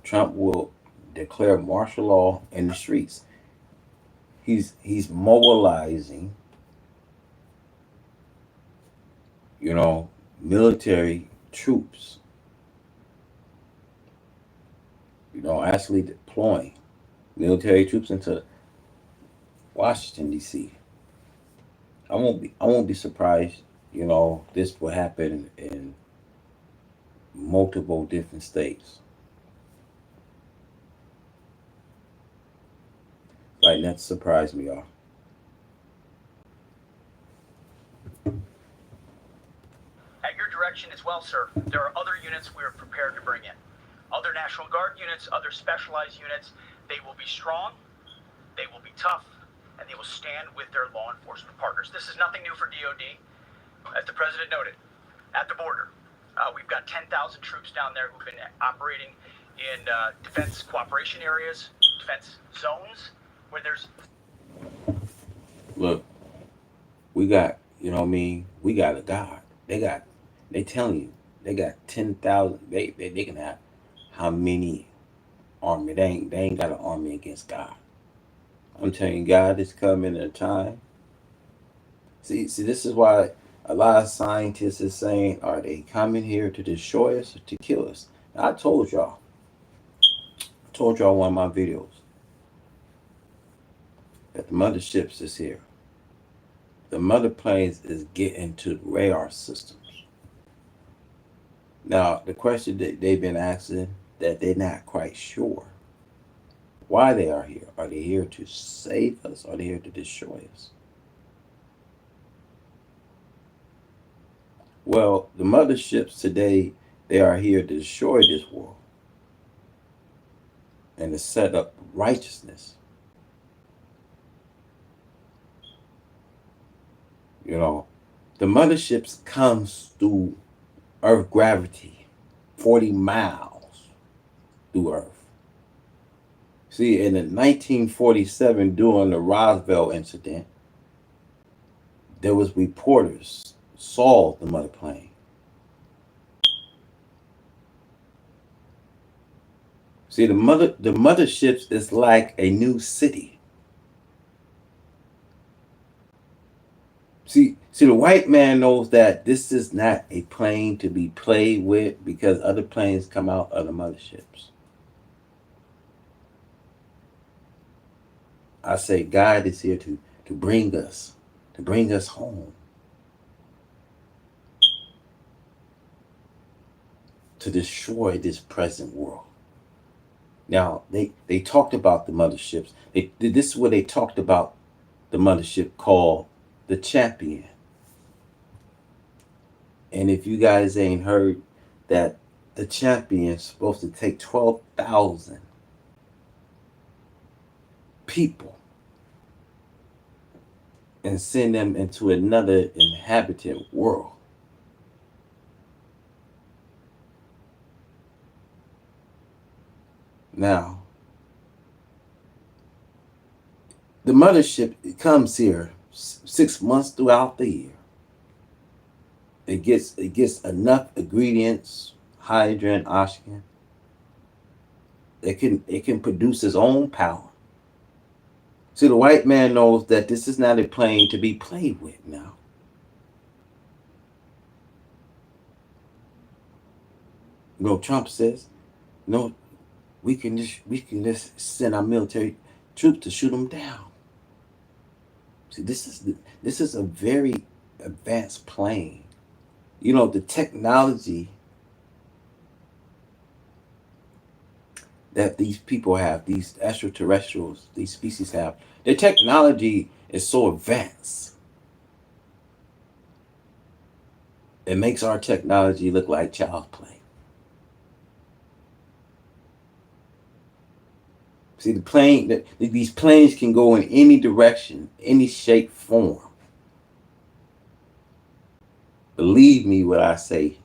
Trump will declare martial law in the streets. He's mobilizing, military troops. Actually deploying military troops into Washington D.C. I won't be surprised. This will happen in multiple different states. Like, that surprised me, y'all. At your direction as well, sir, there are other units we are prepared to bring in. Other National Guard units, other specialized units. They will be strong, they will be tough, and they will stand with their law enforcement partners. This is nothing new for DOD. As the President noted, at the border, we've got 10,000 troops down there who've been operating in defense cooperation areas, defense zones, where there's... Look, we got, we got a God. They telling you, they got 10,000, they can have how many army? They ain't got an army against God. I'm telling you, God is coming at a time. See, this is why a lot of scientists is saying, are they coming here to destroy us or to kill us? Now, I told y'all in one of my videos that the motherships is here. The mother planes is getting to the radar systems. Now, the question that they've been asking, that they're not quite sure why they are here. Are they here to save us? Or are they here to destroy us? Well, the motherships today, they are here to destroy this world and to set up righteousness. The motherships comes through Earth gravity, 40 miles through Earth. See, in the 1947, during the Roswell incident, there was reporters saw the mother plane. See, the motherships is like a new city. See, the white man knows that this is not a plane to be played with, because other planes come out of the motherships. I say God is here to bring us home. To destroy this present world. Now, they talked about the motherships. This is where they talked about the mothership called the Champion. And if you guys ain't heard, that the Champion is supposed to take 12,000 people and send them into another inhabited world. Now, the mothership, it comes here 6 months throughout the year. It gets enough ingredients, hydrogen, oxygen. It can produce its own power. See, the white man knows that this is not a plane to be played with now. Trump says, no, we can just send our military troops to shoot them down. See, this is a very advanced plane. The technology that these people have, these extraterrestrials, these species have. Their technology is so advanced. It makes our technology look like child's play. See, these planes can go in any direction, any shape, form. Believe me when I say,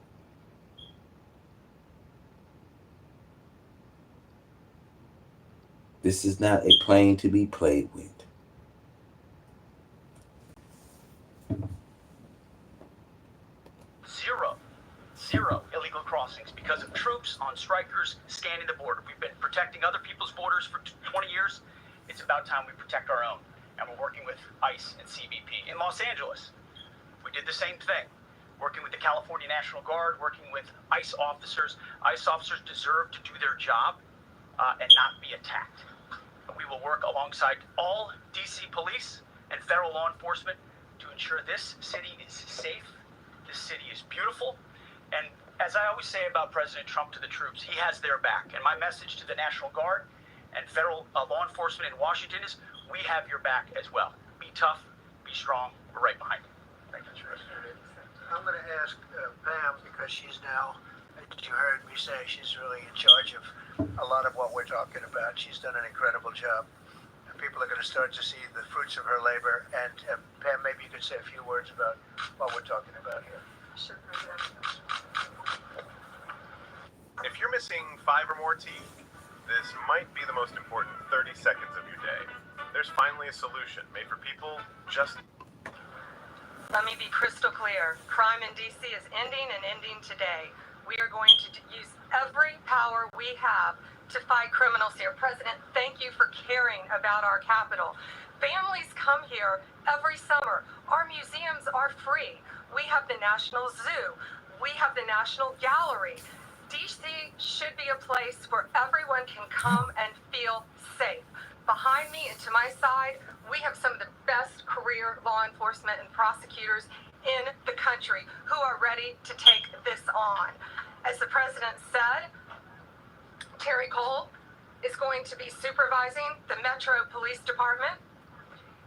this is not a plane to be played with. Zero illegal crossings because of troops on strikers scanning the border. We've been protecting other people's borders for 20 years. It's about time we protect our own. And we're working with ICE and CBP. In Los Angeles, we did the same thing. Working with the California National Guard, working with ICE officers. ICE officers deserve to do their job and not be attacked. We will work alongside all DC police and federal law enforcement to ensure this city is safe, this city is beautiful, and as I always say about President Trump to the troops, he has their back. And my message to the National Guard and federal law enforcement in Washington is, we have your back as well. Be tough, be strong, we're right behind you. Thank you, I'm going to ask Pam, because she's now, as you heard me say, she's really in charge of a lot of what we're talking about. She's done an incredible job. And people are going to start to see the fruits of her labor. And Pam, maybe you could say a few words about what we're talking about here. Sure. If you're missing 5 or more teeth, this might be the most important 30 seconds of your day. There's finally a solution made for people just... Let me be crystal clear. Crime in D.C. is ending and ending today. We are going to use every power we have to fight criminals here. President, thank you for caring about our capital. Families come here every summer. Our museums are free. We have the National Zoo. We have the National Gallery. DC should be a place where everyone can come and feel safe. Behind me and to my side, we have some of the best career law enforcement and prosecutors in the country who are ready to take this on. As the president said, Terry Cole is going to be supervising the Metro Police Department.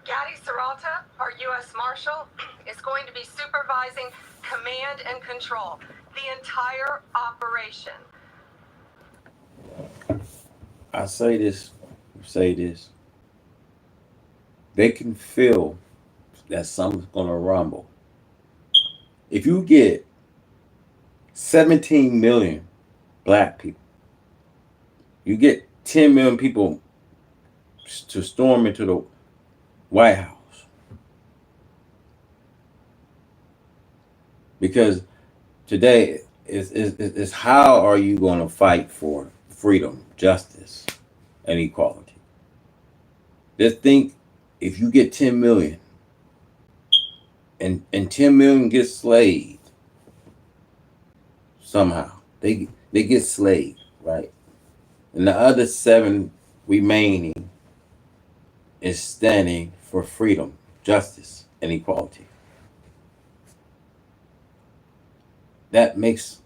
Gadi Serralta, our U.S. Marshal, is going to be supervising command and control, the entire operation. I say this. They can feel that something's gonna rumble. If you get 17 million black people, you get 10 million people to storm into the White House, because today is how are you going to fight for freedom, justice, and equality? Just think, if you get 10 million and 10 million get slaved somehow, they get slaved, right? And the other 7 remaining is standing for freedom, justice, and equality. That makes,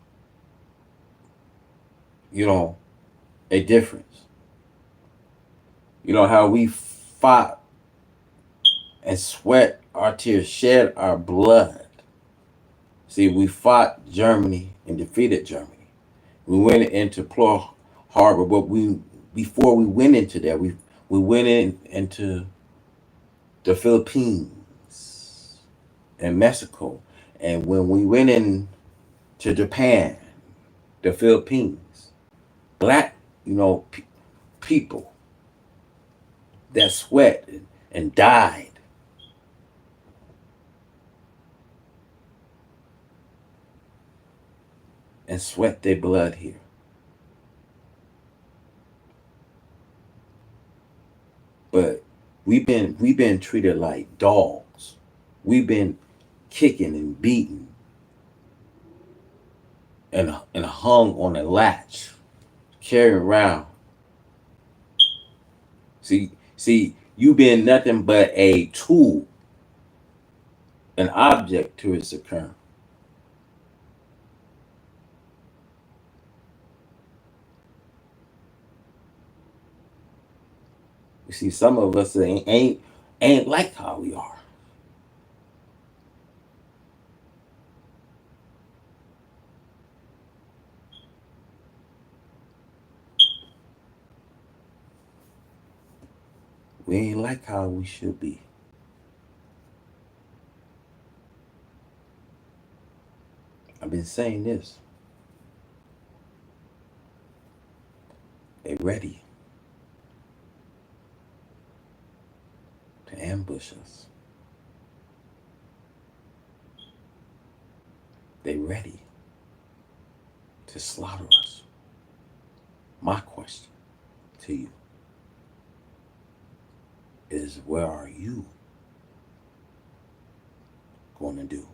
a difference. You know how we fought and sweat our tears, shed our blood. See, we fought Germany and defeated Germany. We went into Pearl Harbor, but before we went into there, we went into the Philippines and Mexico. And when we went in to Japan, the Philippines, black, people that sweat and died. And sweat their blood here. But we've been treated like dogs. We've been kicking and beaten and hung on a latch, carried around. See, you've been nothing but a tool, an object to its occurrence. You see, some of us ain't like how we are. We ain't like how we should be. I've been saying this. They ready to ambush us. They ready to slaughter us. My question to you is, where are you going to do?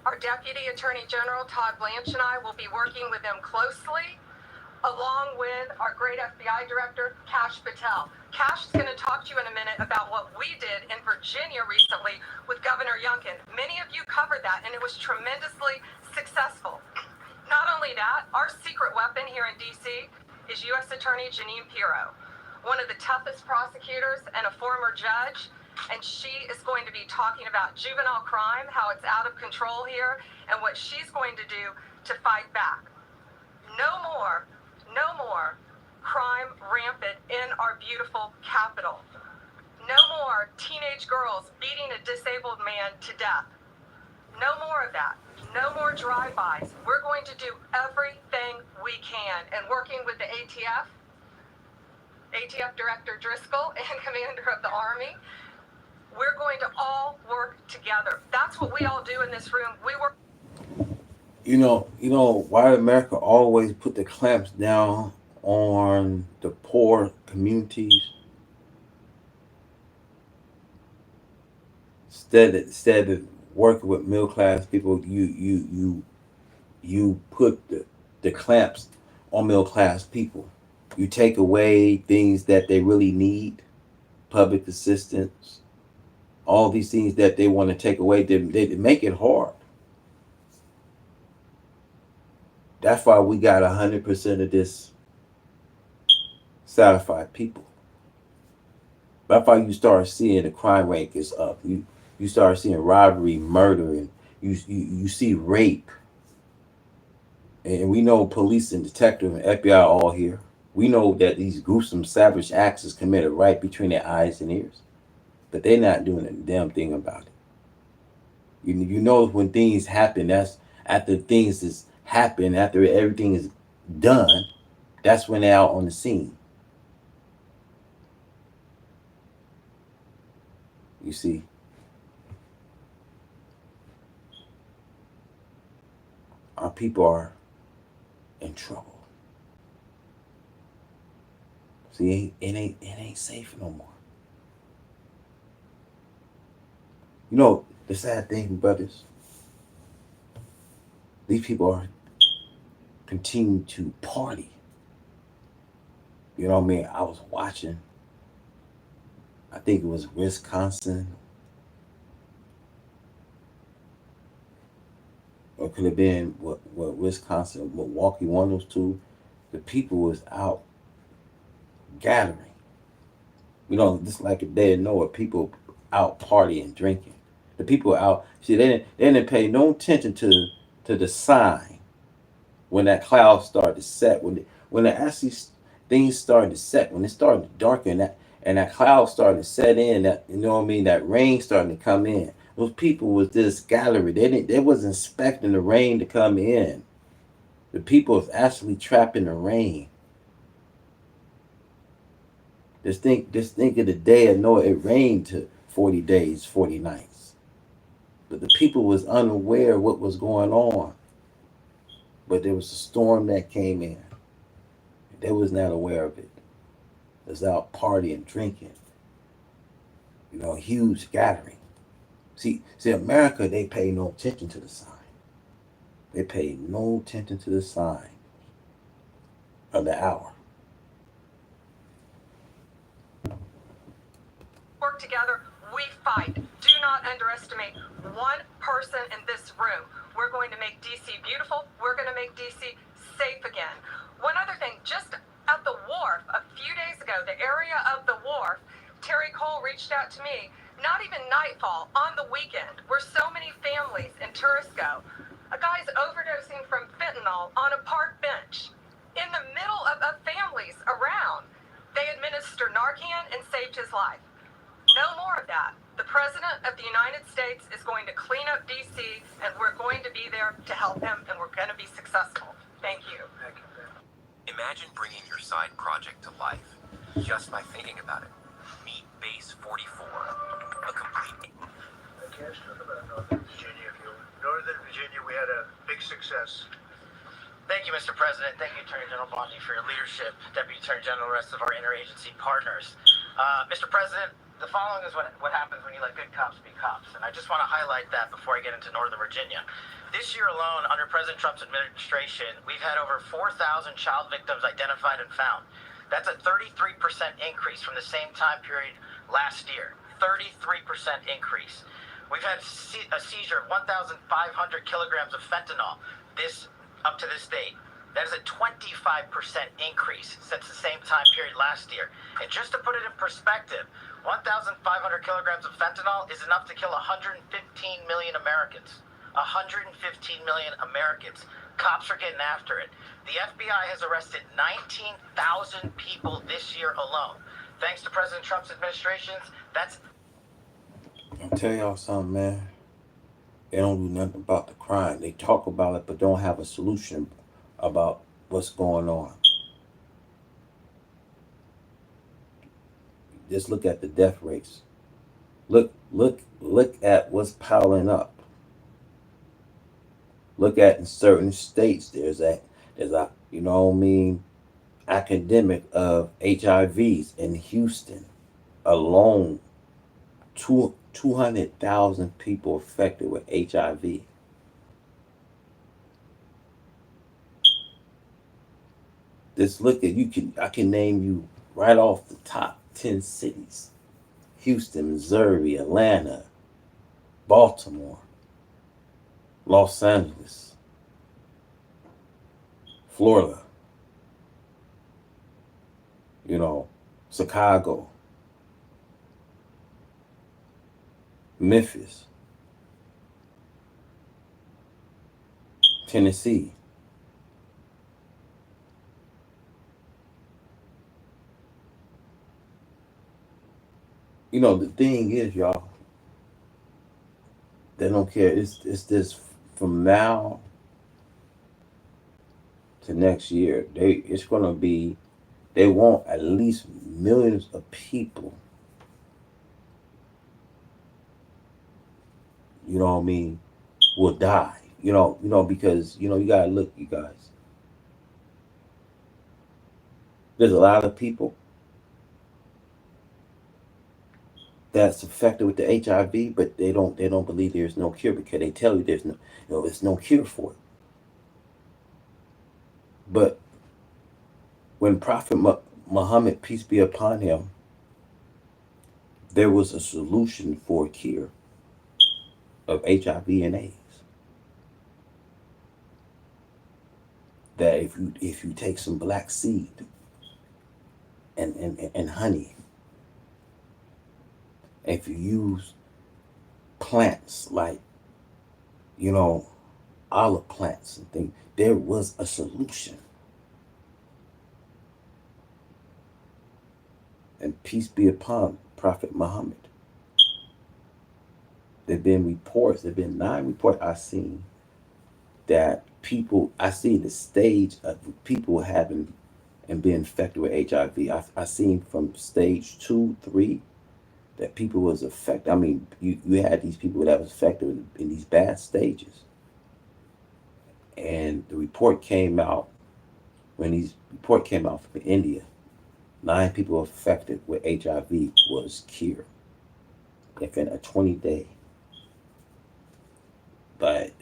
Our Deputy Attorney General, Todd Blanche, and I will be working with them closely, along with our great FBI Director, Kash Patel. Kash is going to talk to you in a minute about what we did in Virginia recently with Governor Youngkin. Many of you covered that, and it was tremendously successful. Not only that, our secret weapon here in D.C. is U.S. Attorney Jeanine Pirro, one of the toughest prosecutors and a former judge. And she is going to be talking about juvenile crime, how it's out of control here, and what she's going to do to fight back. No more crime rampant in our beautiful capital. No more teenage girls beating a disabled man to death. No more of that. No more drive-bys. We're going to do everything we can. And working with the ATF Director Driscoll and Commander of the Army, we're going to all work together. That's what we all do in this room. We work. You know, why America always put the clamps down on the poor communities instead of working with middle class people? You put the clamps on middle class people. You take away things that they really need, public assistance, all these things that they want to take away. They make it hard. That's why we got 100% of this satisfied people. That's why you start seeing the crime rate is up. You start seeing robbery, murder, and you see rape. And we know police and detective and FBI are all here. We know that these gruesome, savage acts is committed right between their eyes and ears. But they're not doing a damn thing about it. You know, when things happen, that's after things is happen, after everything is done, that's when they're out on the scene. You see, our people are in trouble. See, it ain't safe no more. You know, the sad thing, brothers, these people are continue to party. You know what I mean? I was watching, I think it was Wisconsin, or it could have been what Wisconsin, Milwaukee, one of those two. The people was out gathering. You know, just like a day of Noah, people out partying, drinking. The people out. See, they didn't pay no attention to the sign when that cloud started to set. When the actually things started to set, when it started to darken, that cloud started to set in. That, you know what I mean? That rain started to come in. Those people was this gallery. They wasn't expecting the rain to come in. The people was actually trapped in the rain. Just think of the day of Noah. It rained to 40 days, 40 nights. But the people was unaware of what was going on. But there was a storm that came in. They was not aware of it. They was out partying, drinking. You know, huge gathering. See, America, they pay no attention to the sign. They pay no attention to the sign of the hour. Work together, we fight. Do not underestimate one person in this room. We're going to make DC beautiful. We're going to make DC safe again. One other thing, just at the wharf a few days ago, the area of the wharf, Terry Cole reached out to me, not even nightfall, on the weekend, where so many families in tourists go. A guy's overdosing from fentanyl on a park bench. In the middle of families around, they administer Narcan and saved his life. No more of that. The President of the United States is going to clean up D.C., and we're going to be there to help him, and we're going to be successful. Thank you. Imagine bringing your side project to life just by thinking about it. Meet Base 44, a complete... Okay, let's talk about Northern Virginia. Northern Virginia, we had a big success. Thank you, Mr. President. Thank you, Attorney General Bondi, for your leadership, Deputy Attorney General, and the rest of our interagency partners. Mr. President, the following is what happens when you let good cops be cops, and I just want to highlight that before I get into Northern Virginia. This year alone, under President Trump's administration, we've had over 4,000 child victims identified and found. That's a 33% increase from the same time period last year. 33% increase. We've had a seizure of 1,500 kilograms of fentanyl up to this date. That is a 25% increase since the same time period last year. And just to put it in perspective, 1,500 kilograms of fentanyl is enough to kill 115 million Americans. 115 million Americans. Cops are getting after it. The FBI has arrested 19,000 people this year alone. Thanks to President Trump's administrations, that's... I'll tell y'all something, man. They don't do nothing about the crime. They talk about it, but don't have a solution about what's going on. Just look at the death rates. Look at what's piling up. Look at in certain states, there's a you know what I mean, academic of HIVs in Houston alone. 200,000 people affected with HIV. Just look at I can name you right off the top 10 cities. Houston, Missouri, Atlanta, Baltimore, Los Angeles, Florida, Chicago, Memphis, Tennessee. The thing is, y'all, they don't care. It's this from now to next year. It's gonna be, they want at least millions of people. You know what I mean? Will die. Because you gotta look, you guys. There's a lot of people that's affected with the HIV, but they don't believe there's no cure, because they tell you there's no cure for it. But when Prophet Muhammad, peace be upon him, there was a solution for a cure of HIV and AIDS. That if you take some black seed and honey, if you use plants like, olive plants and things, there was a solution. And peace be upon Prophet Muhammad. There've been 9 reports I've seen that I see the stage of people having and being infected with HIV. I seen from stage 2, 3, that people was affected. I mean, you had these people that was affected in these bad stages. And the report came out, from India, 9 people affected with HIV was cured within a 20-day by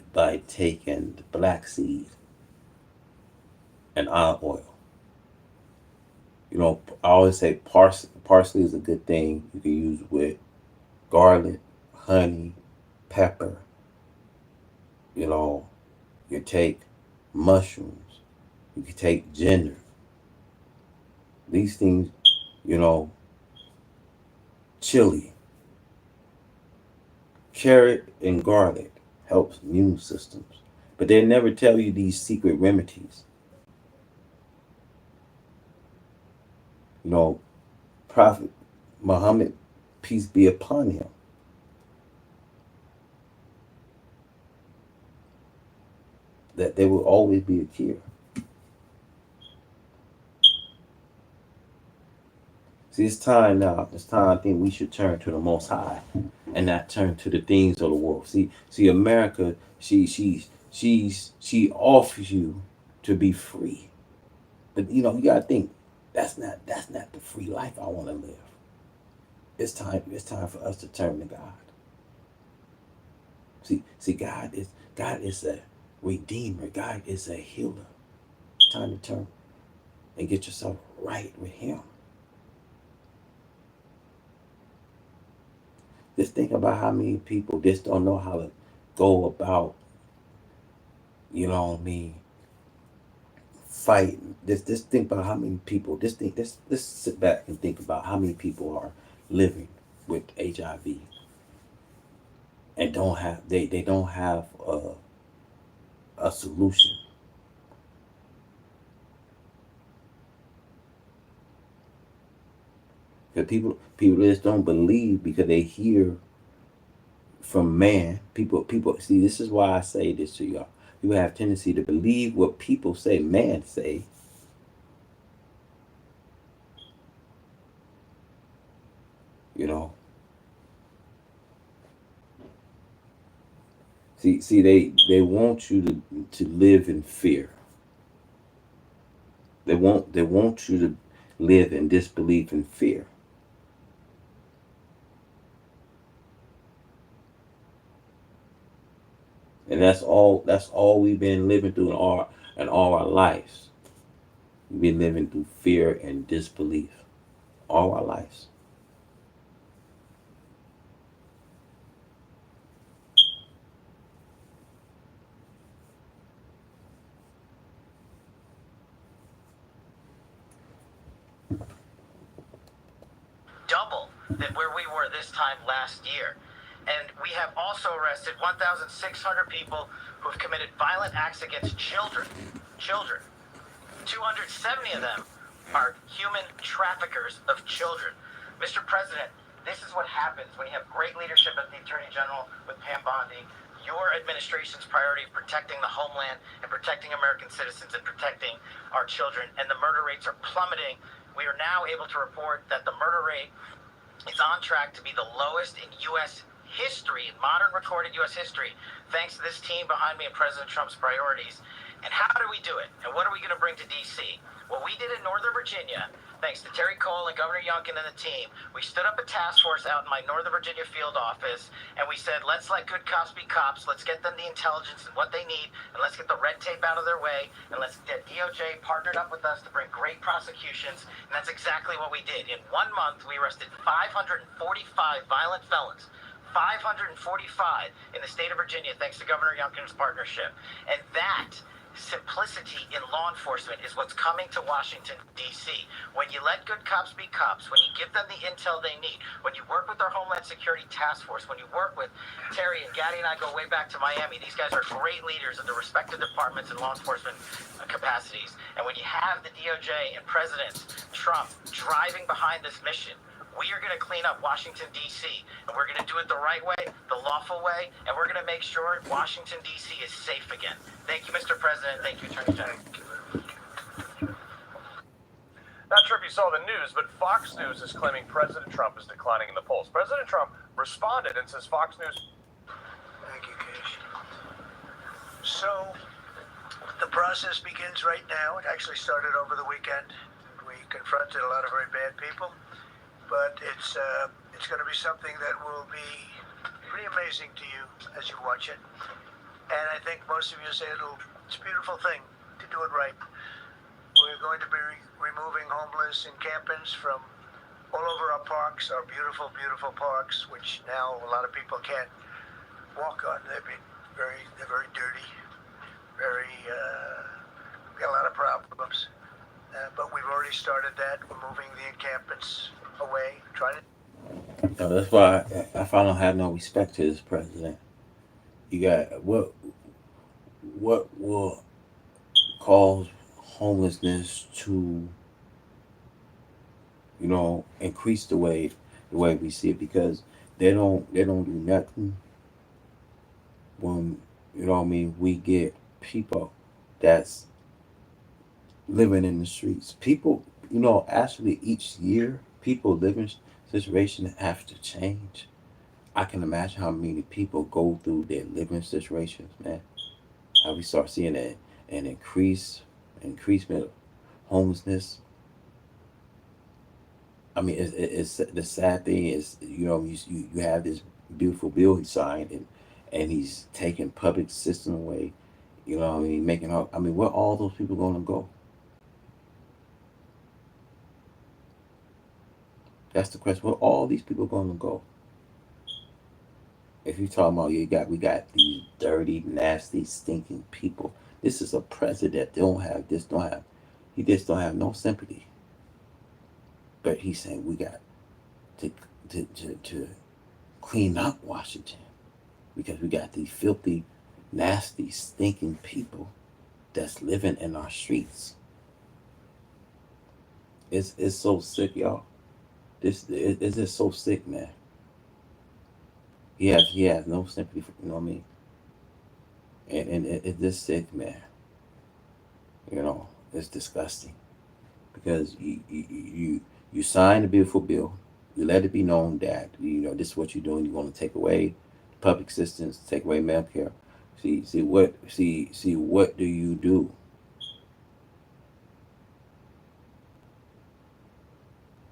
taking the black seed and olive oil. I always say parsley is a good thing. You can use with garlic, honey, pepper. You take mushrooms, You can take gender. These things, you know, chili, carrot, and garlic helps immune systems. But they never tell you these secret remedies. You know, Prophet Muhammad, peace be upon him, that there will always be a cure. See, it's time now. It's time. I think we should turn to the Most High, and not turn to the things of the world. See, America. She offers you to be free, but you know you gotta think that's not the free life I want to live. It's time. It's time for us to turn to God. See, God is a redeemer. God is a healer. It's time to turn and get yourself right with Him. Just think about how many people just don't know how to go about, you know what I mean, fighting. Just think about how many people. Let's sit back and think about how many people are living with HIV and they don't have a solution. Because people just don't believe because they hear from man. People see, this is why I say this to y'all. You have tendency to believe what people say, man say. You know. See, they want you to live in fear. They want you to live in disbelief and fear. And that's all we've been living through in all our lives. We've been living through fear and disbelief all our lives. Double than where we were this time last year. And we have also arrested 1,600 people who have committed violent acts against children. Children. 270 of them are human traffickers of children. Mr. President, this is what happens when you have great leadership at the Attorney General with Pam Bondi. Your administration's priority of protecting the homeland and protecting American citizens and protecting our children, and the murder rates are plummeting. We are now able to report that the murder rate is on track to be the lowest in U.S. history, in modern recorded U.S. history, thanks to this team behind me and President Trump's priorities. And how do we do it? And what are we going to bring to D.C.? What we did in Northern Virginia, thanks to Terry Cole and Governor Youngkin and the team, we stood up a task force out in my Northern Virginia field office, and we said, let's let good cops be cops, let's get them the intelligence and what they need, and let's get the red tape out of their way, and let's get DOJ partnered up with us to bring great prosecutions, and that's exactly what we did. In 1 month, we arrested 545 violent felons. 545 in the state of Virginia, thanks to Governor Youngkin's partnership. And that simplicity in law enforcement is what's coming to Washington, D.C. When you let good cops be cops, when you give them the intel they need, when you work with our Homeland Security Task Force, when you work with Terry and Gaddy and I go way back to Miami, these guys are great leaders of the respective departments and law enforcement capacities. And when you have the DOJ and President Trump driving behind this mission, we are going to clean up Washington, D.C., and we're going to do it the right way, the lawful way, and we're going to make sure Washington, D.C. is safe again. Thank you, Mr. President. Thank you, Attorney General. Not sure if you saw the news, but Fox News is claiming President Trump is declining in the polls. President Trump responded and says Fox News... Thank you, Case. So, the process begins right now. It actually started over the weekend. We confronted a lot of very bad people. But it's going to be something that will be pretty amazing to you as you watch it. And I think most of you say it's a beautiful thing to do it right. We're going to be removing homeless encampments from all over our parks, our beautiful, beautiful parks, which now a lot of people can't walk on. They're very dirty, very We got a lot of problems, but we've already started that. We're moving the encampments away, trying to. That's why if I don't have no respect to this president, you got what will cause homelessness to increase the way we see it, because they don't do nothing when we get people that's living in the streets. People, actually each year people living situation have to change. I can imagine how many people go through their living situations, man. How we start seeing an increasement of homelessness. I mean, it's the sad thing is, you have this beautiful bill he signed, and he's taking public system away. Making all. I mean, where all those people going to go? That's the question. Where all these people going to go? If you're talking about we got these dirty, nasty, stinking people. This is a president. He just don't have no sympathy. But he's saying we got to clean up Washington, because we got these filthy, nasty, stinking people that's living in our streets. It's so sick, y'all. It's just so sick, man. He has no sympathy for, you know what I mean? And it's just sick, man. It's disgusting, because you signed a beautiful bill. You let it be known that this is what you're doing. You're going to take away public assistance, take away Medicare. See what do you do?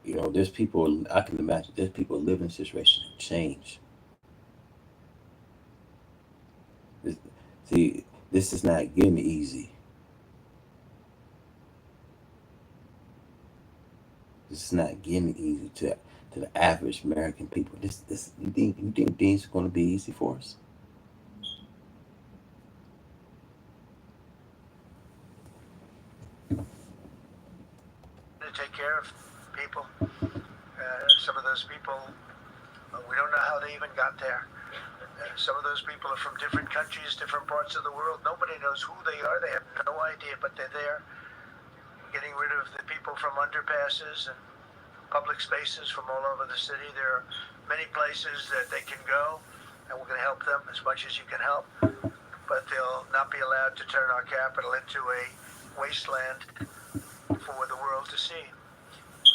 There's people. I can imagine there's people living in situations that change. This is not getting easy. This is not getting easy to the average American people. This you think things are going to be easy for us? To take care of people. Some of those people, we don't know how they even got there. Some of those people are from different countries, different parts of the world. Nobody knows who they are. They have no idea, but they're there. Getting rid of the people from underpasses and public spaces from all over the city. There are many places that they can go, and we're going to help them as much as you can help. But they'll not be allowed to turn our capital into a wasteland for the world to see.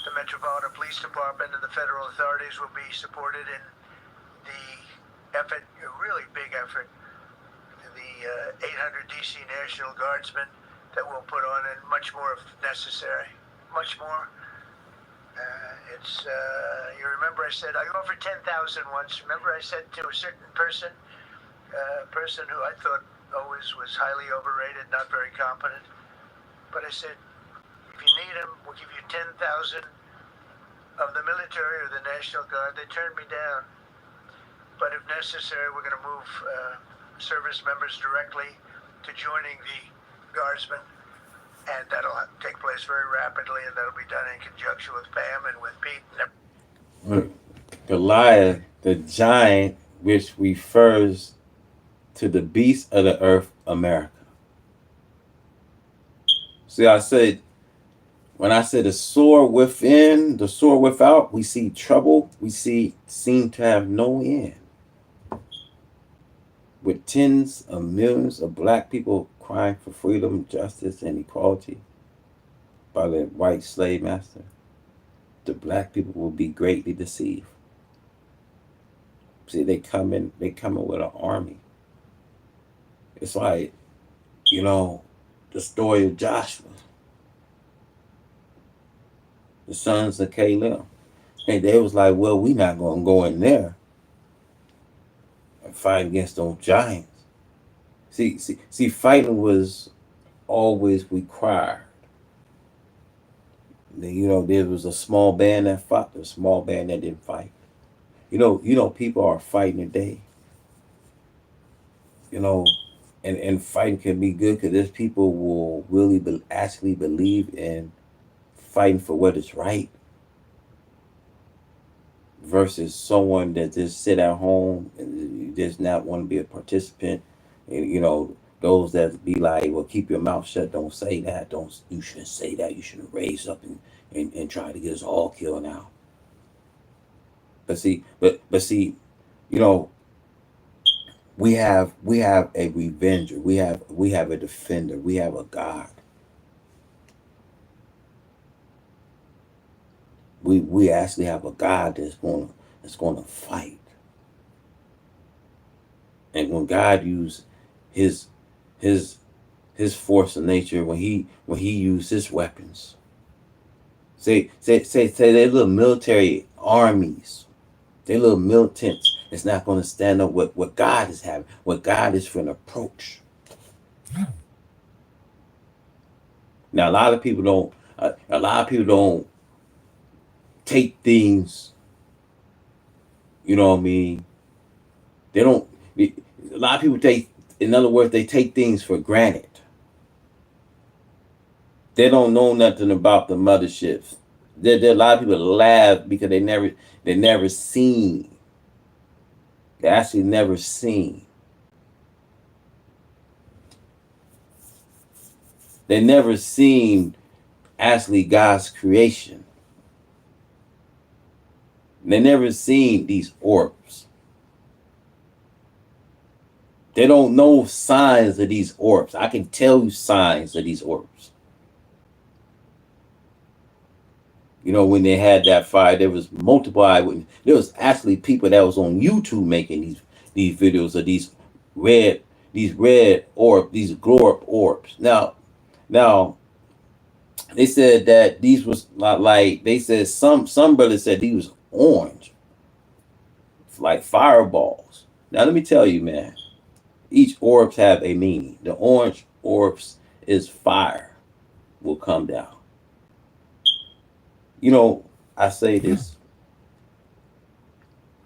The Metropolitan Police Department and the federal authorities will be supported in the effort, a really big effort, the 800 DC National Guardsmen that we'll put on, and much more if necessary. Much more. You remember I said, I offered 10,000 once. Remember I said to a certain person who I thought always was highly overrated, not very competent. But I said, if you need them, we'll give you 10,000 of the military or the National Guard. They turned me down. But if necessary, we're going to move service members directly to joining the Guardsmen. And that'll take place very rapidly, and that'll be done in conjunction with Pam and with Pete. Goliath, the giant, which refers to the beast of the earth, America. See, when I said the sword within, the sword without, we see trouble. We seem to have no end. With tens of millions of black people crying for freedom, justice, and equality by the white slave master, the black people will be greatly deceived. See, they come in with an army. It's like, the story of Joshua, the sons of Caleb. And they was like, well, we not going to go in there and fight against those giants. See, fighting was always required. There was a small band that fought, a small band that didn't fight. People are fighting today. and fighting can be good because there's people will really actually believe in fighting for what is right versus someone that just sit at home and just not want to be a participant. And those that be like, well, keep your mouth shut, don't say that, you shouldn't say that, you shouldn't raise up and try to get us all killed now. But see, you know, we have a revenger, we have a defender, we have a God. We actually have a God that's gonna fight. And when God used his force of nature, when he used his weapons, say they little military armies, they little militants, it's not going to stand up what God is having, what God is for an approach. Now a lot of people don't take things, you know what I mean? They don't. A lot of people in other words, they take things for granted. They don't know nothing about the motherships. There a lot of people laugh because they never seen. They actually never seen. They never seen actually God's creation. They never seen these orbs. They don't know signs of these orbs. I can tell you signs of these orbs. When they had that fire, there was multiple eyewitnesses. There was actually people that was on YouTube making these videos of these red orb, these glow up orbs. Now, they said that these was not like, they said some brothers said these was orange, like fireballs. Now let me tell you, man, each orbs have a meaning. The orange orbs is fire will come down. I say this.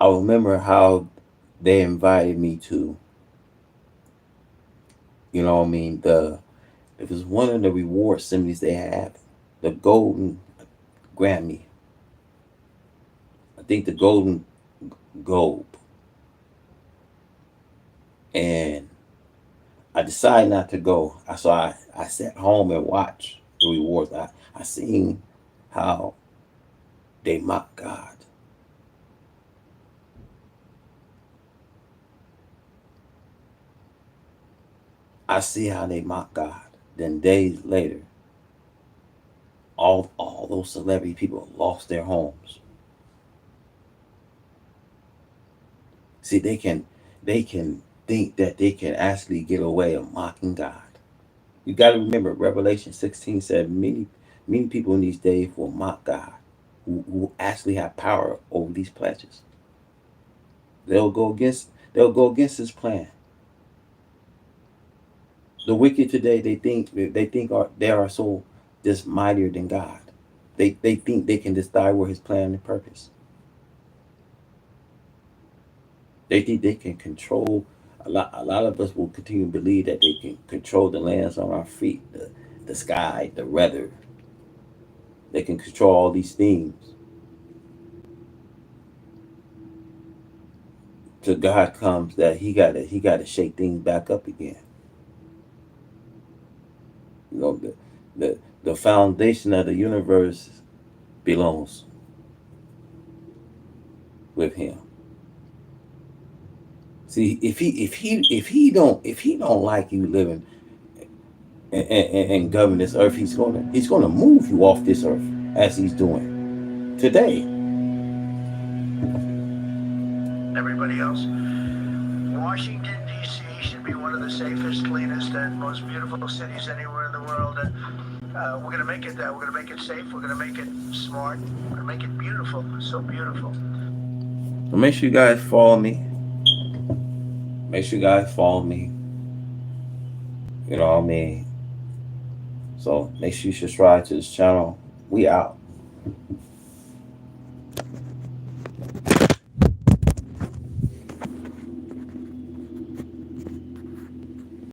I remember how they invited me to, it was one of the reward ceremonies they had, the Golden Grammy. I think the Golden Globe. And I decided not to go. So I sat home and watched the rewards. I seen how they mock God. I see how they mock God. Then days later, all those celebrity people lost their homes. See, they can think that they can actually get away of mocking God. You got to remember, Revelation 16 said many people in these days will mock God, who actually have power over these pledges. They'll go against his plan. The wicked today, they think they are so just mightier than God. They think they can just thwart his plan and purpose. They think they can control. A lot of us will continue to believe that they can control the lands on our feet, the sky, the weather. They can control all these things. Till God comes, that he got to shake things back up again. The foundation of the universe belongs with him. See, if he don't like you living and govern this earth, he's gonna move you off this earth as he's doing today. Everybody else, Washington, D.C. should be one of the safest, cleanest, and most beautiful cities anywhere in the world. And we're going to make it that. We're going to make it safe. We're going to make it smart. We're going to make it beautiful. So beautiful. So make sure you guys follow me. Make sure you guys follow me. You know what I mean? So make sure you subscribe to this channel. We out.